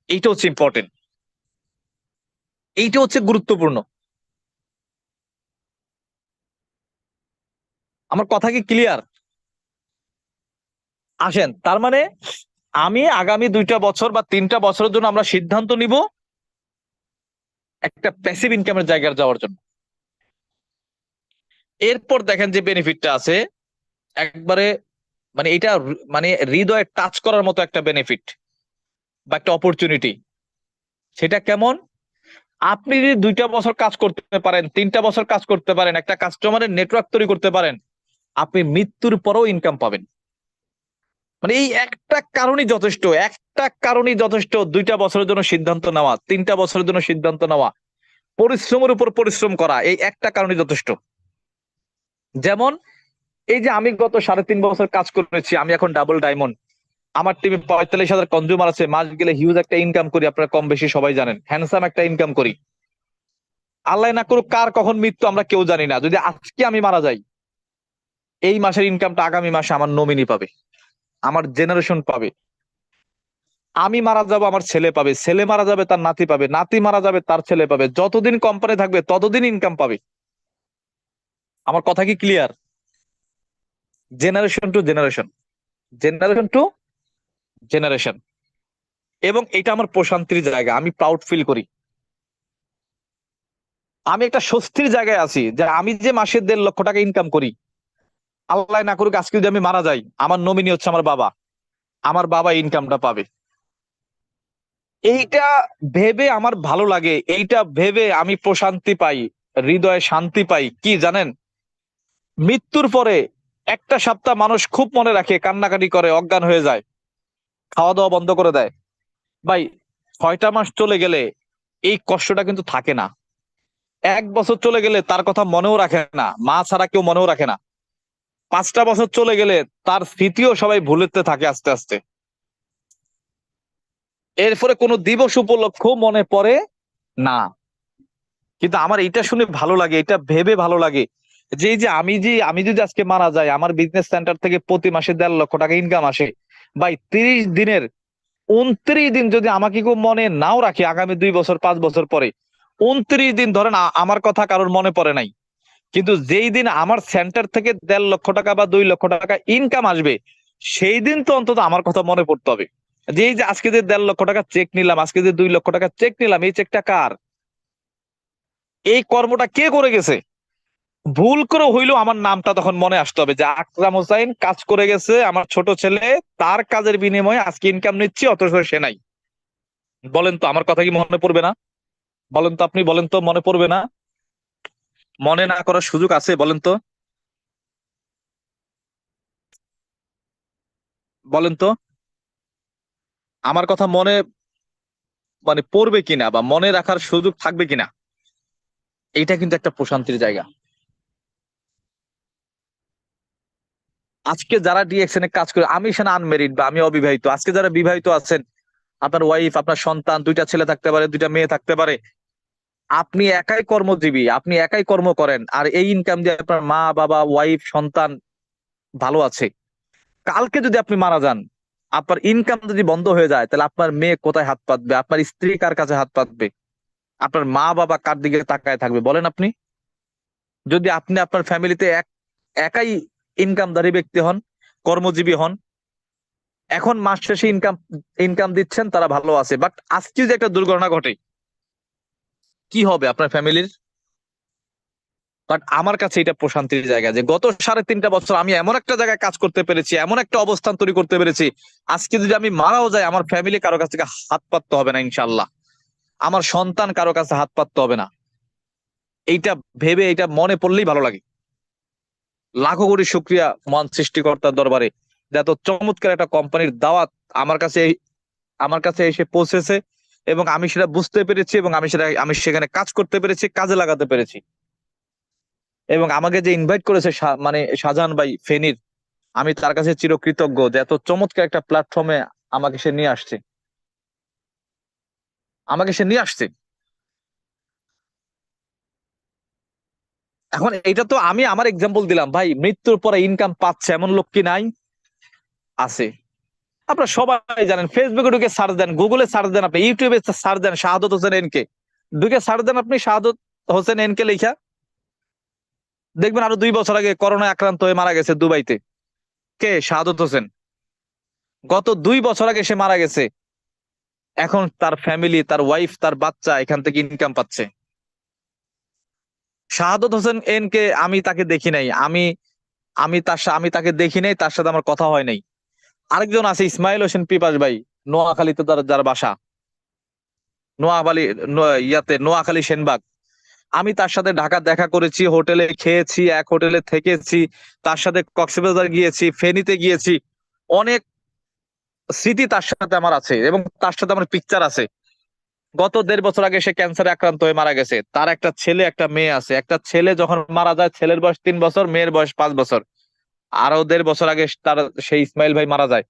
এইটা হচ্ছে ইম্পর্টেন্ট, এইটা হচ্ছে গুরুত্বপূর্ণ। আমার কথা কি ক্লিয়ার? আসেন, তার মানে আমি আগামী 2টা বছর বা 3টা বছরের জন্য আমরা সিদ্ধান্ত নিব একটা প্যাসিভ ইনকামের জায়গায় যাওয়ার জন্য। এরপর দেখেন যে বেনিফিটটা আছে, একবারে মানে এটা মানে হৃদয়ে টাচ করার মতো একটা বেনিফিট বা একটা অপরচুনিটি। সেটা কেমন? আপনি যদি 2টা বছর কাজ করতে পারেন, 3টা বছর কাজ করতে পারেন, একটা কাস্টমারের নেটওয়ার্ক তৈরি করতে পারেন, আপনি মৃত্যুর পরেও ইনকাম পাবেন। মানে এই একটা কারণই যথেষ্ট, একটা কারণই যথেষ্ট 2টা বছরের জন্য সিদ্ধান্ত নেওয়া, 3টা বছরের জন্য সিদ্ধান্ত নেওয়া, পরিশ্রমের উপর পরিশ্রম করা, এই একটা কারণই যথেষ্ট। যেমন এই যে আমি গত 3.5 বছর কাজ করেছি, আমি এখন ডাবল ডায়মন্ড, আমার টিমে 45,000 কনজিউমার আছে, মাস গেলে হিউজ একটা ইনকাম করি, আপনারা কম বেশি সবাই জানেন, হ্যান্ডসাম একটা ইনকাম করি। আল্লাহ না করুক কার কখন মৃত্যু আমরা কেউ জানি না, যদি আজকে আমি মারা যাই, এই মাসের ইনকামটা আগামী মাসে আমার নমিনি পাবে, আমার জেনারেশন পাবে। আমি মারা যাব, আমার ছেলে পাবে, ছেলে মারা যাবে, তার নাতি পাবে, নাতি মারা যাবে, তার ছেলে পাবে। যতদিন কোম্পানি থাকবে ততদিন ইনকাম পাবে। আমার কথা কি clear? Generation to generation, generation to generation. এবং এটা আমার প্রশান্তির জায়গা, আমি প্রাউড ফিল করি। আমি একটা স্বস্তির জায়গায় আছি যে আমি যে মাসে 1.5 লক্ষ টাকা ইনকাম করি, আল্লাহ না করুক আজকে যদি আমি মারা যাই, আমার নমিনি হচ্ছে আমার বাবা, আমার বাবা ইনকামটা পাবে। এইটা ভেবে আমার ভালো লাগে, এইটা ভেবে আমি প্রশান্তি পাই, হৃদয়ে শান্তি পাই। কি জানেন, মৃত্যুর পরে একটা সপ্তাহ মানুষ খুব মনে রাখে, কান্নাকাটি করে, অজ্ঞান হয়ে যায়, খাওয়া দাওয়া বন্ধ করে দেয়। ভাই 6টা মাস চলে গেলে এই কষ্টটা কিন্তু থাকে না। 1 বছর চলে গেলে তার কথা মনেও রাখে না, মা ছাড়া কেউ মনেও রাখে না। 5টা বছর চলে গেলে তার স্মৃতিও সবাই ভুলতে থাকে আস্তে আস্তে। এরপরে কোনো দিবস উপলক্ষ মনে পড়ে না। কিন্তু আমার এটা শুনে ভালো লাগে, এটা ভেবে ভালো লাগে যে এই যে আমি যদি আজকে মারা যাই, আমার বিজনেস সেন্টার থেকে প্রতি মাসে 1.5 লক্ষ টাকা ইনকাম আসে। ভাই 30 দিনের 29 দিন যদি আমাকে কেউ মনে নাও রাখে, আগামী 2 বছর 5 বছর পরে 29 দিন ধরেন আমার কথা কারোর মনে পড়ে নাই, কিন্তু যেই দিন আমার সেন্টার থেকে 1.5 লক্ষ টাকা বা 2 লক্ষ টাকা ইনকাম আসবে, সেই দিন তো অন্তত আমার কথা মনে পড়তে হবে। যে এই যে আজকে যে 1.5 লক্ষ টাকা চেক নিলাম, আজকে যে 2 লক্ষ টাকা চেক নিলাম, এই চেকটা কার, এই কর্মটা কে করে গেছে। ভুল করে হইলেও আমার নামটা তখন মনে আসতে হবে যে আকরাম হোসাইন কাজ করে গেছে, আমার ছোট ছেলে তার কাজের বিনিময়ে আজকে ইনকাম নিচ্ছি, অথচ সে নাই। বলেন তো আমার কথা কি মনে পড়বে না? বলেন তো, আপনি বলেন তো, মনে পড়বে না? মনে না করার সুযোগ আছে? বলেন তো, বলেন তো আমার কথা মনে মানে পড়বে কিনা বা মনে রাখার সুযোগ থাকবে কিনা। এইটা কিন্তু একটা প্রশান্তির জায়গা। আজকে যারা ডিএক্সএন এ কাজ করে, আমি সেখানে আনমেরিড বা আমি অবিবাহিত, আজকে যারা বিবাহিত আছেন, আপনার ওয়াইফ, আপনার সন্তান, 2টা ছেলে থাকতে পারে, 2টা মেয়ে থাকতে পারে, আপনি একাই কর্মজীবী, আপনি একাই কর্ম করেন, আর এই ইনকাম দিয়ে আপনার মা বাবা ওয়াইফ সন্তান ভালো আছে। কালকে যদি আপনি মারা যান, আপনার ইনকাম যদি বন্ধ হয়ে যায়, তাহলে আপনার মেয়ে কোথায় হাত পাতবে, আপনার স্ত্রী কার কাছে হাত পাতবে, আপনার মা বাবা কার দিকে তাকায় থাকবে বলেন আপনি? যদি আপনি আপনার ফ্যামিলিতে একাই ইনকামধারী ব্যক্তি হন, কর্মজীবী হন, এখন মাস শেষে ইনকাম ইনকাম দিচ্ছেন, তারা ভালো আছে, বাট আজকে যদি একটা দুর্ঘটনা ঘটে, কি হবে আপনার ফ্যামিলির? বাট আমার কাছে এটা প্রশান্তির জায়গা যে গত 3.5 বছর আমি এমন একটা জায়গায় কাজ করতে পেরেছি, এমন একটা অবস্থান তৈরি করতে পেরেছি, আজকে যদি আমি মারাও যাই, আমার ফ্যামিলি কারো কাছ থেকে হাত পাততে হবে না ইনশাল্লাহ, আমার সন্তান কারো কাছে হাত পাততে হবে না। এইটা ভেবে, এটা মনে পড়লেই ভালো লাগে। লাখো কোটি শুক্রিয়া মহান সৃষ্টিকর্তার দরবারে, যে এত চমৎকার একটা কোম্পানির দাওয়াত আমার কাছে এসে পৌঁছেছে, এবং আমি সেটা বুঝতে পেরেছি, এবং আমি সেখানে কাজ করতে পেরেছি, কাজে লাগাতে পেরেছি। এবং আমাকে যে ইনভাইট করেছে মানে শাহজাহান ভাই ফেনীর, আমি তার কাছে চিরকৃতজ্ঞ যে এত চমৎকার একটা প্ল্যাটফর্মে আমাকে সে নিয়ে আসছে, আমাকে সে নিয়ে আসছে। এখন এটা তো আমি আমার এক্সাম্পল দিলাম ভাই, মৃত্যুর পরে ইনকাম পাচ্ছে এমন লোক কি নাই? আছে। আপনারা সবাই জানেন, ফেসবুকে ঢুকে সার্চ দেন, গুগলে সার্চ দেন, আপনি ইউটিউবে সার্চ দেন শাহাদত হোসেন এনকে, ঢুকে সার্চ দেন আপনি শাহাদত হোসেন এনকে লেখা, দেখবেন আরো 2 বছর আগে করোনায় আক্রান্ত হয়ে মারা গেছে দুবাইতে। কে? শাহাদত হোসেন। গত 2 বছর আগে সে মারা গেছে, এখন তার ফ্যামিলি, তার ওয়াইফ, তার বাচ্চা এখান থেকে ইনকাম পাচ্ছে। শাহাদত হোসেন এনকে আমি তাকে দেখি নাই, আমি তাকে দেখি নাই, তার সাথে আমার কথা হয় নাই। আরেকজন আছে ইসমাইল হোসেন পিপাস ভাই, নোয়াখালীতে যার বাসা, নোয়াখালী, নোয়াখালী সেনবাগ। আমি তার সাথে ঢাকা দেখা করেছি, হোটেলে খেয়েছি, এক হোটেলে থেকেছি, তার সাথে কক্সবাজার গিয়েছি, ফেনীতে গিয়েছি, অনেক স্মৃতি তার সাথে আমার আছে, এবং তার সাথে আমার পিকচার আছে। গত 1.5 বছর আগে সে ক্যান্সারে আক্রান্ত হয়ে মারা গেছে, তার একটা ছেলে একটা মেয়ে আছে। একটা ছেলে যখন মারা যায়, ছেলের বয়স 3 বছর, মেয়ের বয়স 5 বছর। আরো 1.5 বছর আগে সেই ইসমাইল ভাই মারা যায়।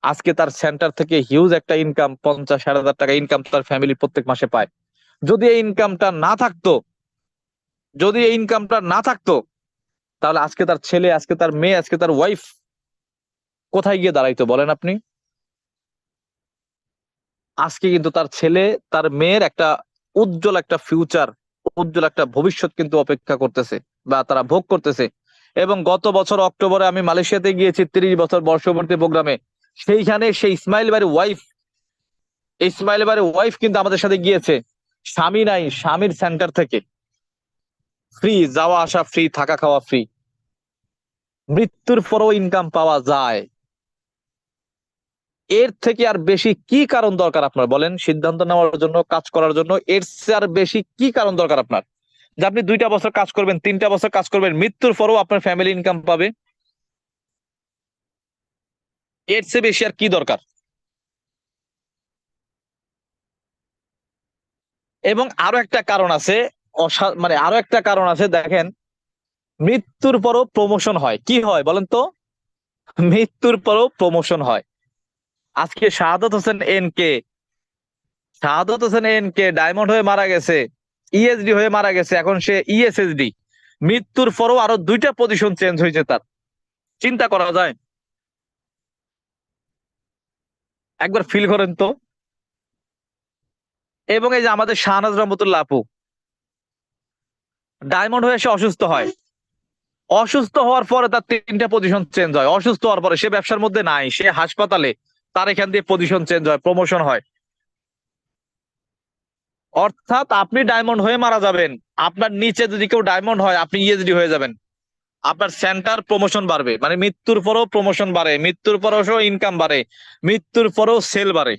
আজকে তার সেন্টার থেকে হিউজ একটা ইনকাম, 50-60 হাজার টাকা ইনকাম তার ফ্যামিলি প্রত্যেক মাসে পায়। যদি এই ইনকামটা না থাকতো, যদি এই ইনকামটা না থাকতো, তাহলে আজকে তার ছেলে, আজকে তার মেয়ে, আজকে তার ওয়াইফ কোথায় গিয়ে দাঁড়াইতো বলেন আপনি? আজকে কিন্তু তার ছেলে, তার মেয়ের একটা উজ্জ্বল একটা ফিউচার, উজ্জ্বল একটা ভবিষ্যৎ কিন্তু অপেক্ষা করতেছে, বা তারা ভোগ করতেছে। এবং গত বছর অক্টোবরে আমি মালয়েশিয়াতে গিয়েছি 30 বছর বর্ষপূর্তি প্রোগ্রামে, সেইখানে সেই ইসমাইল ভাইয়ের ওয়াইফ কিন্তু আমাদের সাথে গিয়েছে। স্বামী নাই, স্বামীর সেন্টার থেকে ফ্রি যাওয়া আসা, ফ্রি থাকা খাওয়া ফ্রি। মৃত্যুর পরও ইনকাম পাওয়া যায়, এর থেকে আর বেশি কি কারণ দরকার আপনার বলেন? সিদ্ধান্ত নেওয়ার জন্য, কাজ করার জন্য এর চেয়ে আর বেশি কি কারণ দরকার আপনার? যে আপনি 2টা বছর কাজ করবেন, 3টা বছর কাজ করবেন, মৃত্যুর পরও আপনার ফ্যামিলি ইনকাম পাবে, এর চেয়ে বেশি আর কি দরকার? এবং আরো একটা কারণ আছে, মানে আরো একটা কারণ আছে, দেখেন, মৃত্যুর পরও প্রমোশন হয়। কি হয় বলেন তো? মৃত্যুর পরও প্রমোশন হয়। আজকে শাহাদত হোসেন এন কে ডায়মন্ড হয়ে মারা গেছে, ইএসডি হয়ে মারা গেছে, এখন সে ইএসএসডি। মৃত্যুর পরও আরো 2টা পজিশন চেঞ্জ হয়েছে তার। চিন্তা করা যায়? একবার ফিল করেন তো। এবং এই যে আমাদের শাহনাজ রহমতুল্লাহ আপু, ডায়মন্ড হয়ে সে অসুস্থ হয়, অসুস্থ হওয়ার পরে তার 3টা পজিশন চেঞ্জ হয়। অসুস্থ হওয়ার পরে সে ব্যবসার মধ্যে নাই, সে হাসপাতালে, তার এখান দিয়ে পজিশন চেঞ্জ হয়, প্রমোশন হয়। অর্থাৎ আপনি ডায়মন্ড হয়ে মারা যাবেন, আপনার নিচে যদি কেউ ডায়মন্ড হয়, আপনি ইএসডি হয়ে যাবেন, আপনার সেন্টার প্রমোশন বাড়বে। মানে মৃত্যুর পরেও প্রমোশন বাড়ে, মৃত্যুর পরেও ইনকাম বাড়ে, মৃত্যুর পরেও সেল বাড়ে।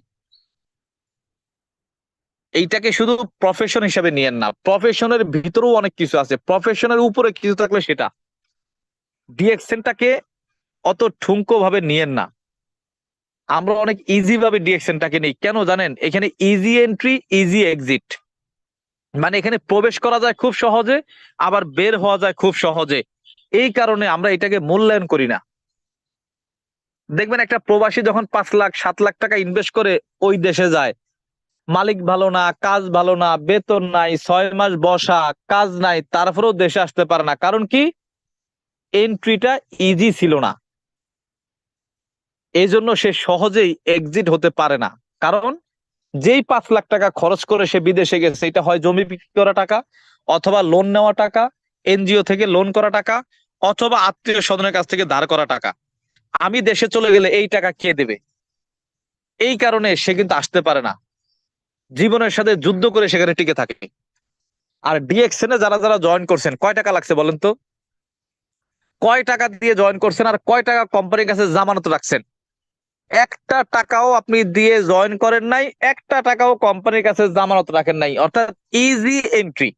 এইটাকে শুধু প্রফেশন হিসেবে নিয়েন না, প্রফেশনের ভিতরেও অনেক কিছু আছে, প্রফেশনের উপরে কিছু থাকলে সেটা। ডিএক্সএনটাকে অত ঠুনকো ভাবে নিয়েন না। আমরা অনেক ইজি ভাবে ডিএক্সএনটাকে নিই, কেন জানেন? এখানে ইজি এন্ট্রি, ইজি এক্সিট, মানে এখানে প্রবেশ করা যায় খুব সহজে, আবার বের হওয়া যায় খুব সহজে। এই কারণে আমরা এটাকে মূল্যায়ন করি না। দেখবেন একটা প্রবাসী যখন 5 লাখ 7 লাখ টাকা ইনভেস্ট করে ওই দেশে যায়, মালিক ভালো না, কাজ ভালো না, বেতন নাই, 6 মাস বসা, কাজ নাই, তারপরেও দেশে আসতে পারে না। কারণ কি? এন্ট্রিটা ইজি ছিল না, এই জন্য সে সহজেই এক্সিট হতে পারে না। কারণ যেই 5 লাখ টাকা খরচ করে সে বিদেশে গেছে, এটা হয় জমি বিক্রি করা টাকা, অথবা লোন নেওয়া টাকা, এনজিও থেকে লোন করা টাকা, অথবা আত্মীয় স্বজনের কাছ থেকে ধার করা টাকা। আমি দেশে চলে গেলে এই টাকা কে দেবে? এই কারণে সে কিন্তু আসতে পারে না, জীবনের সাথে যুদ্ধ করে সেখানে টিকে থাকে। আর ডিএক্সএন এ যারা যারা জয়েন করছেন, কয় টাকা লাগছে বলেন তো? কয় টাকা দিয়ে জয়েন করছেন আর কয় টাকা কোম্পানির কাছে জামানত রাখছেন? একটা টাকাও আপনি দিয়ে জয়েন করেন নাই, একটা টাকাও কোম্পানির কাছে জামানত রাখেন নাই, অর্থাৎ ইজি এন্ট্রি।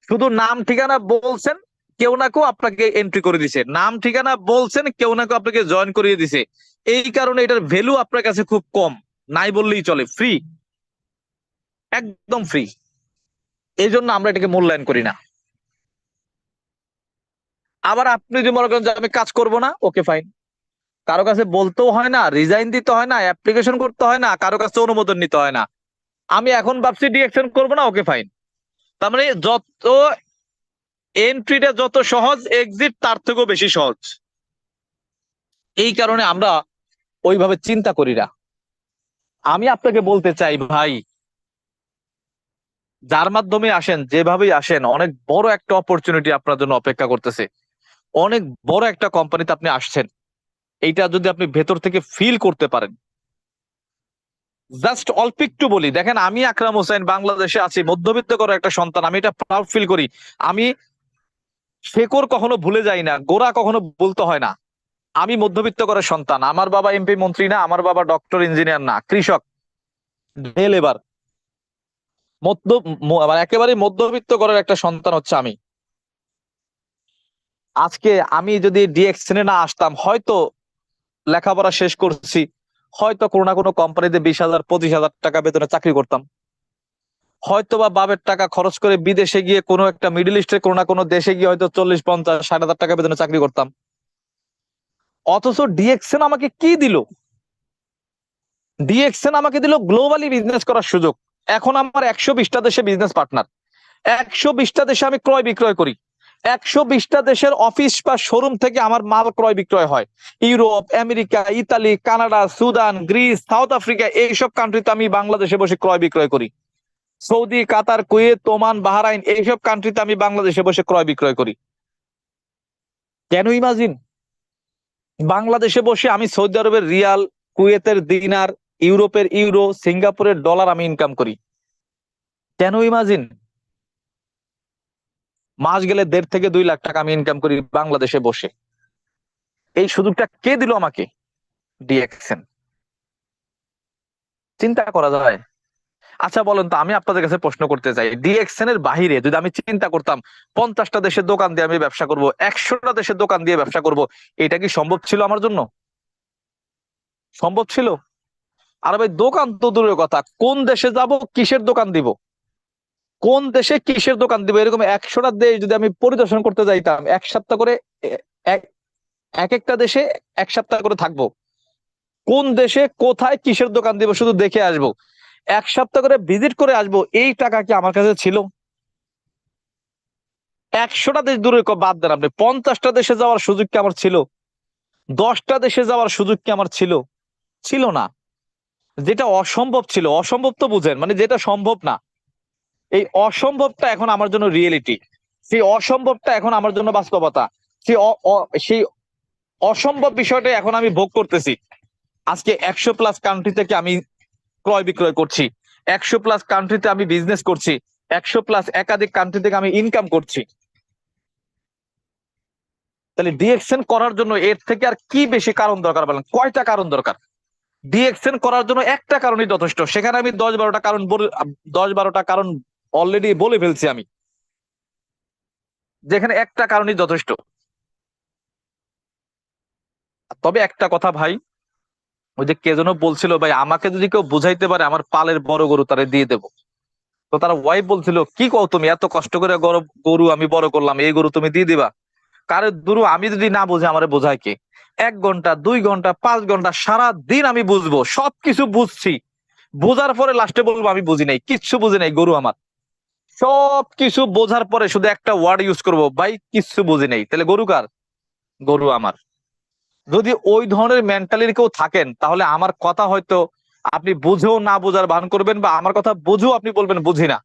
শুধু নাম ঠিকানা বলছেন, কেউ না কেউ আপনাকে এন্ট্রি করে দিছে, নাম ঠিকানা বলছেন, কেউ না কেউ আপনাকে জয়েন করিয়ে দিছে। এই কারণে এটার ভ্যালু আপনার কাছে খুব কম, নাই বললেই চলে, ফ্রি, একদম ফ্রি। এই জন্য আমরা এটাকে মূল্যায়ন করি না। আবার আপনি যদি মনে করেন যে আমি কাজ করব না, ওকে ফাইন, কারো কাছে বলতেও হয় না, রিজাইন দিতে হয় না, অ্যাপ্লিকেশন করতে হয় না, কারো কাছে অনুমোদন নিতে হয় না। আমি এখন ভাবছি ডিএকশন করবো না, ওকে ফাইন। তার মানে যত এন্ট্রিটা যত সহজ, এক্সিট তার থেকেও বেশি সহজ। এই কারণে আমরা ওইভাবে চিন্তা করি না। আমি আপনাকে বলতে চাই ভাই, যার মাধ্যমে আসেন, যেভাবেই আসেন, অনেক বড় একটা অপরচুনিটি আপনার জন্য অপেক্ষা করতেছে। অনেক বড় একটা কোম্পানিতে আপনি আসছেন, এইটা যদি আপনি ভেতর থেকে ফিল করতে পারেন। জাস্ট অল্প একটু বলি, দেখেন আমি আকরাম হোসেন বাংলাদেশে আছি, মধ্যবিত্ত করে একটা সন্তান, আমি এটা প্রাউড ফিল করি। আমি শেকড় কখনো ভুলে যাই না, গোড়া কখনো ভুলতে হয় না। আমি মধ্যবিত্ত করে সন্তান, আমার বাবা এমপি মন্ত্রী না, আমার বাবা ডক্টর ইঞ্জিনিয়ার না, কৃষক, ডে লেবার, মধ্য মানে একেবারে মধ্যবিত্ত করার একটা সন্তান হচ্ছে আমি। আজকে আমি যদি ডিএক্সএন এ না আসতাম, হয়তো লেখাপড়া শেষ করছি, হয়তো কোনো না কোনো কোম্পানিতে 20,000 25,000 টাকা বেতনে চাকরি করতাম, হয়তো বা বাবার টাকা খরচ করে বিদেশে গিয়ে কোনো একটা মিডল ইস্টের কোনো না কোনো দেশে গিয়ে হয়তো 40 50 60,000 টাকা বেতনে চাকরি করতাম। অথচ ডিএক্সএন আমাকে কি দিল? ডিএক্সএন আমাকে দিল গ্লোবালি বিজনেস করার সুযোগ। এখন আমার 120টা দেশে বিজনেস পার্টনার, 120টা দেশে আমি ক্রয় বিক্রয় করি, 120টা দেশের অফিস বা শোরুম থেকে আমার মাল ক্রয় বিক্রয় হয়। Europe, America, Italy, Canada, Sudan, Greece, south Africa, এইসব কান্ট্রিতে আমি বাংলাদেশে বসে ক্রয় বিক্রয় করি। সৌদি, কাতার, কুয়েত, ওমান, বাহরাইন, এইসব কান্ট্রিতে আমি বাংলাদেশে বসে ক্রয় বিক্রয় করি। কেন ইমাজিন? বাংলাদেশে বসে আমি সৌদি আরবের রিয়াল, কুয়েতের দিনার, ইউরোপের ইউরো, সিঙ্গাপুরের ডলার আমি ইনকাম করি। কেন ইমাজিন? মাস গেলে 1.5 থেকে 2 লাখ টাকা আমি ইনকাম করি বাংলাদেশে বসে। এই সুযোগটা কে দিল আমাকে? ডিএক্সএন। চিন্তা করা যায়? আচ্ছা বলেন তো, আমি আপনাদের কাছে প্রশ্ন করতে চাই, ডিএক্সএন এর বাহিরে যদি আমি চিন্তা করতাম 50টা দেশের দোকান দিয়ে আমি ব্যবসা করব, 100টা দেশের দোকান দিয়ে ব্যবসা করব, এটা কি সম্ভব ছিল আমার জন্য? সম্ভব ছিল? আর ভাই দোকান তো দূরের কথা, কোন দেশে যাব, কিসের দোকান দিব, কোন দেশে কিসের দোকান দিব, এরকম 100টা দেশ যদি আমি পরিদর্শন করতে যাইতাম, 1 সপ্তাহ করে, এক এক একটা দেশে 1 সপ্তাহ করে থাকবো, কোন দেশে কোথায় কিসের দোকান দিব শুধু দেখে আসবো, 1 সপ্তাহ করে ভিজিট করে আসবো, এই টাকা কি আমার কাছে ছিল? 100টা দেশ দূরে বাদ দেন আপনি, 50টা দেশে যাওয়ার সুযোগ কি আমার ছিল? 10টা দেশে যাওয়ার সুযোগ কি আমার ছিল? ছিল না। যেটা অসম্ভব ছিল, অসম্ভব তো বুঝেন, মানে যেটা সম্ভব না, এই অসম্ভবটা এখন আমার জন্য রিয়েলিটি। সেই অসম্ভবটা এখন আমার জন্য বাস্তবতা। সেই অসম্ভব বিষয়টা এখন আমি ভোগ করতেছি। আজকে 100+ কান্ট্রি থেকে আমি ক্রয় বিক্রয় করছি, 100+ কান্ট্রিতে আমি বিজনেস করছি, 100+ একাধিক কান্ট্রি থেকে আমি ইনকাম করছি। তাহলে ডিএক্সএন করার জন্য এর থেকে আর কি বেশি কারণ দরকার বলেন? কয়টা কারণ দরকার? ডিএক্সএন করার জন্য একটা কারণই যথেষ্ট। সেখানে আমি 10 12টা কারণ 10 12টা কারণ অলরেডি বলে ফেলছি আমি, যেখানে একটা কারণই যথেষ্ট। তবে একটা কথা ভাই, ওই যে কে যেন বলছিল, ভাই আমাকে যদি কেউ বুঝাইতে পারে আমার পালের বড় গরু তারে দিয়ে দেবো। তো তার ওয়াইফ বলছিল, কি কও তুমি, এত কষ্ট করে গরু আমি বড় করলাম, এই গরু তুমি দিয়ে দিবা? কারো দুরু আমি যদি না বুঝি আমারে বোঝায় কে? 1 ঘন্টা 2 ঘন্টা 5 ঘন্টা সারা দিন আমি বুঝবো, সবকিছু বুঝছি, বোঝার পরে লাস্টে বলবো আমি বুঝি নাই, কিচ্ছু বুঝি নাই, গরু আমার। সবকিছু বোঝার পরে শুধু একটা ওয়ার্ড ইউজ করবো, ভাই কিচ্ছু বুঝি নাই, তাহলে গরু কার? গরু আমার। যদি ওই ধরনের মেন্টালিটি কেউ থাকেন, তাহলে আমার কথা হয়তো আপনি বুঝেও না বোঝার ভান করবেন, বা আমার কথা বুঝেও আপনি বলবেন বুঝি না।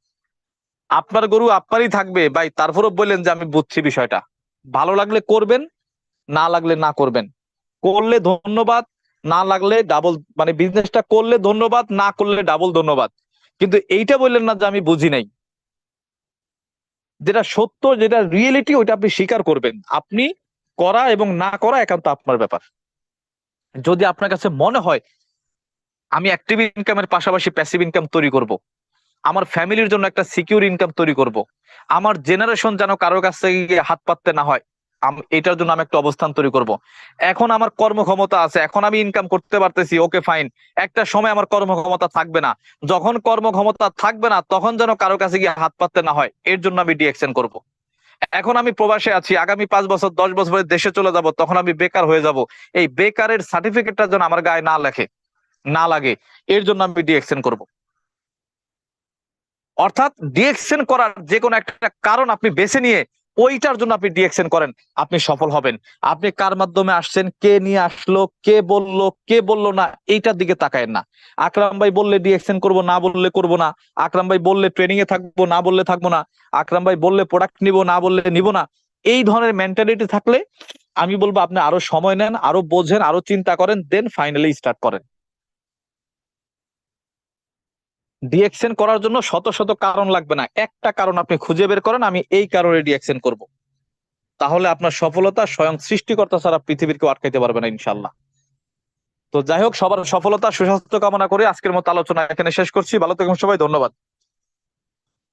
আপনার গরু আপনারই থাকবে ভাই, তারপরেও বললেন যে আমি বুঝছি বিষয়টা। ভালো লাগলে করবেন, না লাগলে না করবেন। করলে ধন্যবাদ, না লাগলে ডাবল, মানে বিজনেসটা করলে ধন্যবাদ, না করলে ডাবল ধন্যবাদ। কিন্তু এইটা বললেন না যে আমি বুঝি নাই। যেটা সত্য, যেটা রিয়েলিটি, ওইটা আপনি স্বীকার করবেন। আপনি করা এবং না করা একান্ত আপনার ব্যাপার। যদি আপনার কাছে মনে হয় আমি অ্যাক্টিভ ইনকামের পাশাপাশি প্যাসিভ ইনকাম তৈরি করব, আমার ফ্যামিলির জন্য একটা সিকিউর ইনকাম তৈরি করব, আমার জেনারেশন যেন কারোর কাছ থেকে গিয়ে হাত পাততে না হয়, এটার জন্য আমি একটা অবস্থান তৈরি করব। এখন আমার কর্মক্ষমতা আছে, এখন আমি ইনকাম করতে পারতেছি, ওকে ফাইন। একটা সময় আমার কর্মক্ষমতা থাকবে না, যখন কর্মক্ষমতা থাকবে না তখন যেন কারোর কাছে গিয়ে হাত পাততে না হয়, এর জন্য আমি ডিএকশন করব। এখন আমি প্রবাসে আছি, আগামী 5 বছর 10 বছর পরে দেশে চলে যাব, তখন আমি বেকার হয়ে যাব, এই বেকারের সার্টিফিকেটটা যেন আমার গায়ে না লাগে, এর জন্য আমি ডিএকশন করব। অর্থাৎ ডিএকশন করার যে কোনো একটা কারণ আপনি বেছে নিয়ে ওইটার জন্য আপনি ডিএকশন করেন, আপনি সফল হবেন। আপনি কার মাধ্যমে আসছেন, কে নিয়ে আসলো, কে বললো না, এইটার দিকে তাকায়েন না। আকরাম ভাই বললে ডিএকশন করব, না বললে করব না। আকরাম ভাই বললে ট্রেনিং এ থাকবো, না বললে থাকবো না। আকরাম ভাই বললে প্রোডাক্ট নিব, না বললে নিব না। এই ধরনের মেন্টালিটি থাকলে আমি বলবো আপনি আরো সময় নেন, আরো বোঝেন, আরো চিন্তা করেন, দেন ফাইনালি স্টার্ট করেন। ডিএকশন করার জন্য শত শত কারণ লাগবে না, একটা কারণ আপনি খুঁজে বের করেন, আমি এই কারণে ডিএকশন করব। তাহলে আপনার সফলতা স্বয়ং সৃষ্টিকর্তা ছাড়া পৃথিবীর কেউ আটকাইতে পারবে না, ইনশাল্লাহ। তো যাই হোক, সবার সফলতা সুস্বাস্থ্য কামনা করে আজকের মতো আলোচনা এখানে শেষ করছি। ভালো থাকুন সবাই, ধন্যবাদ।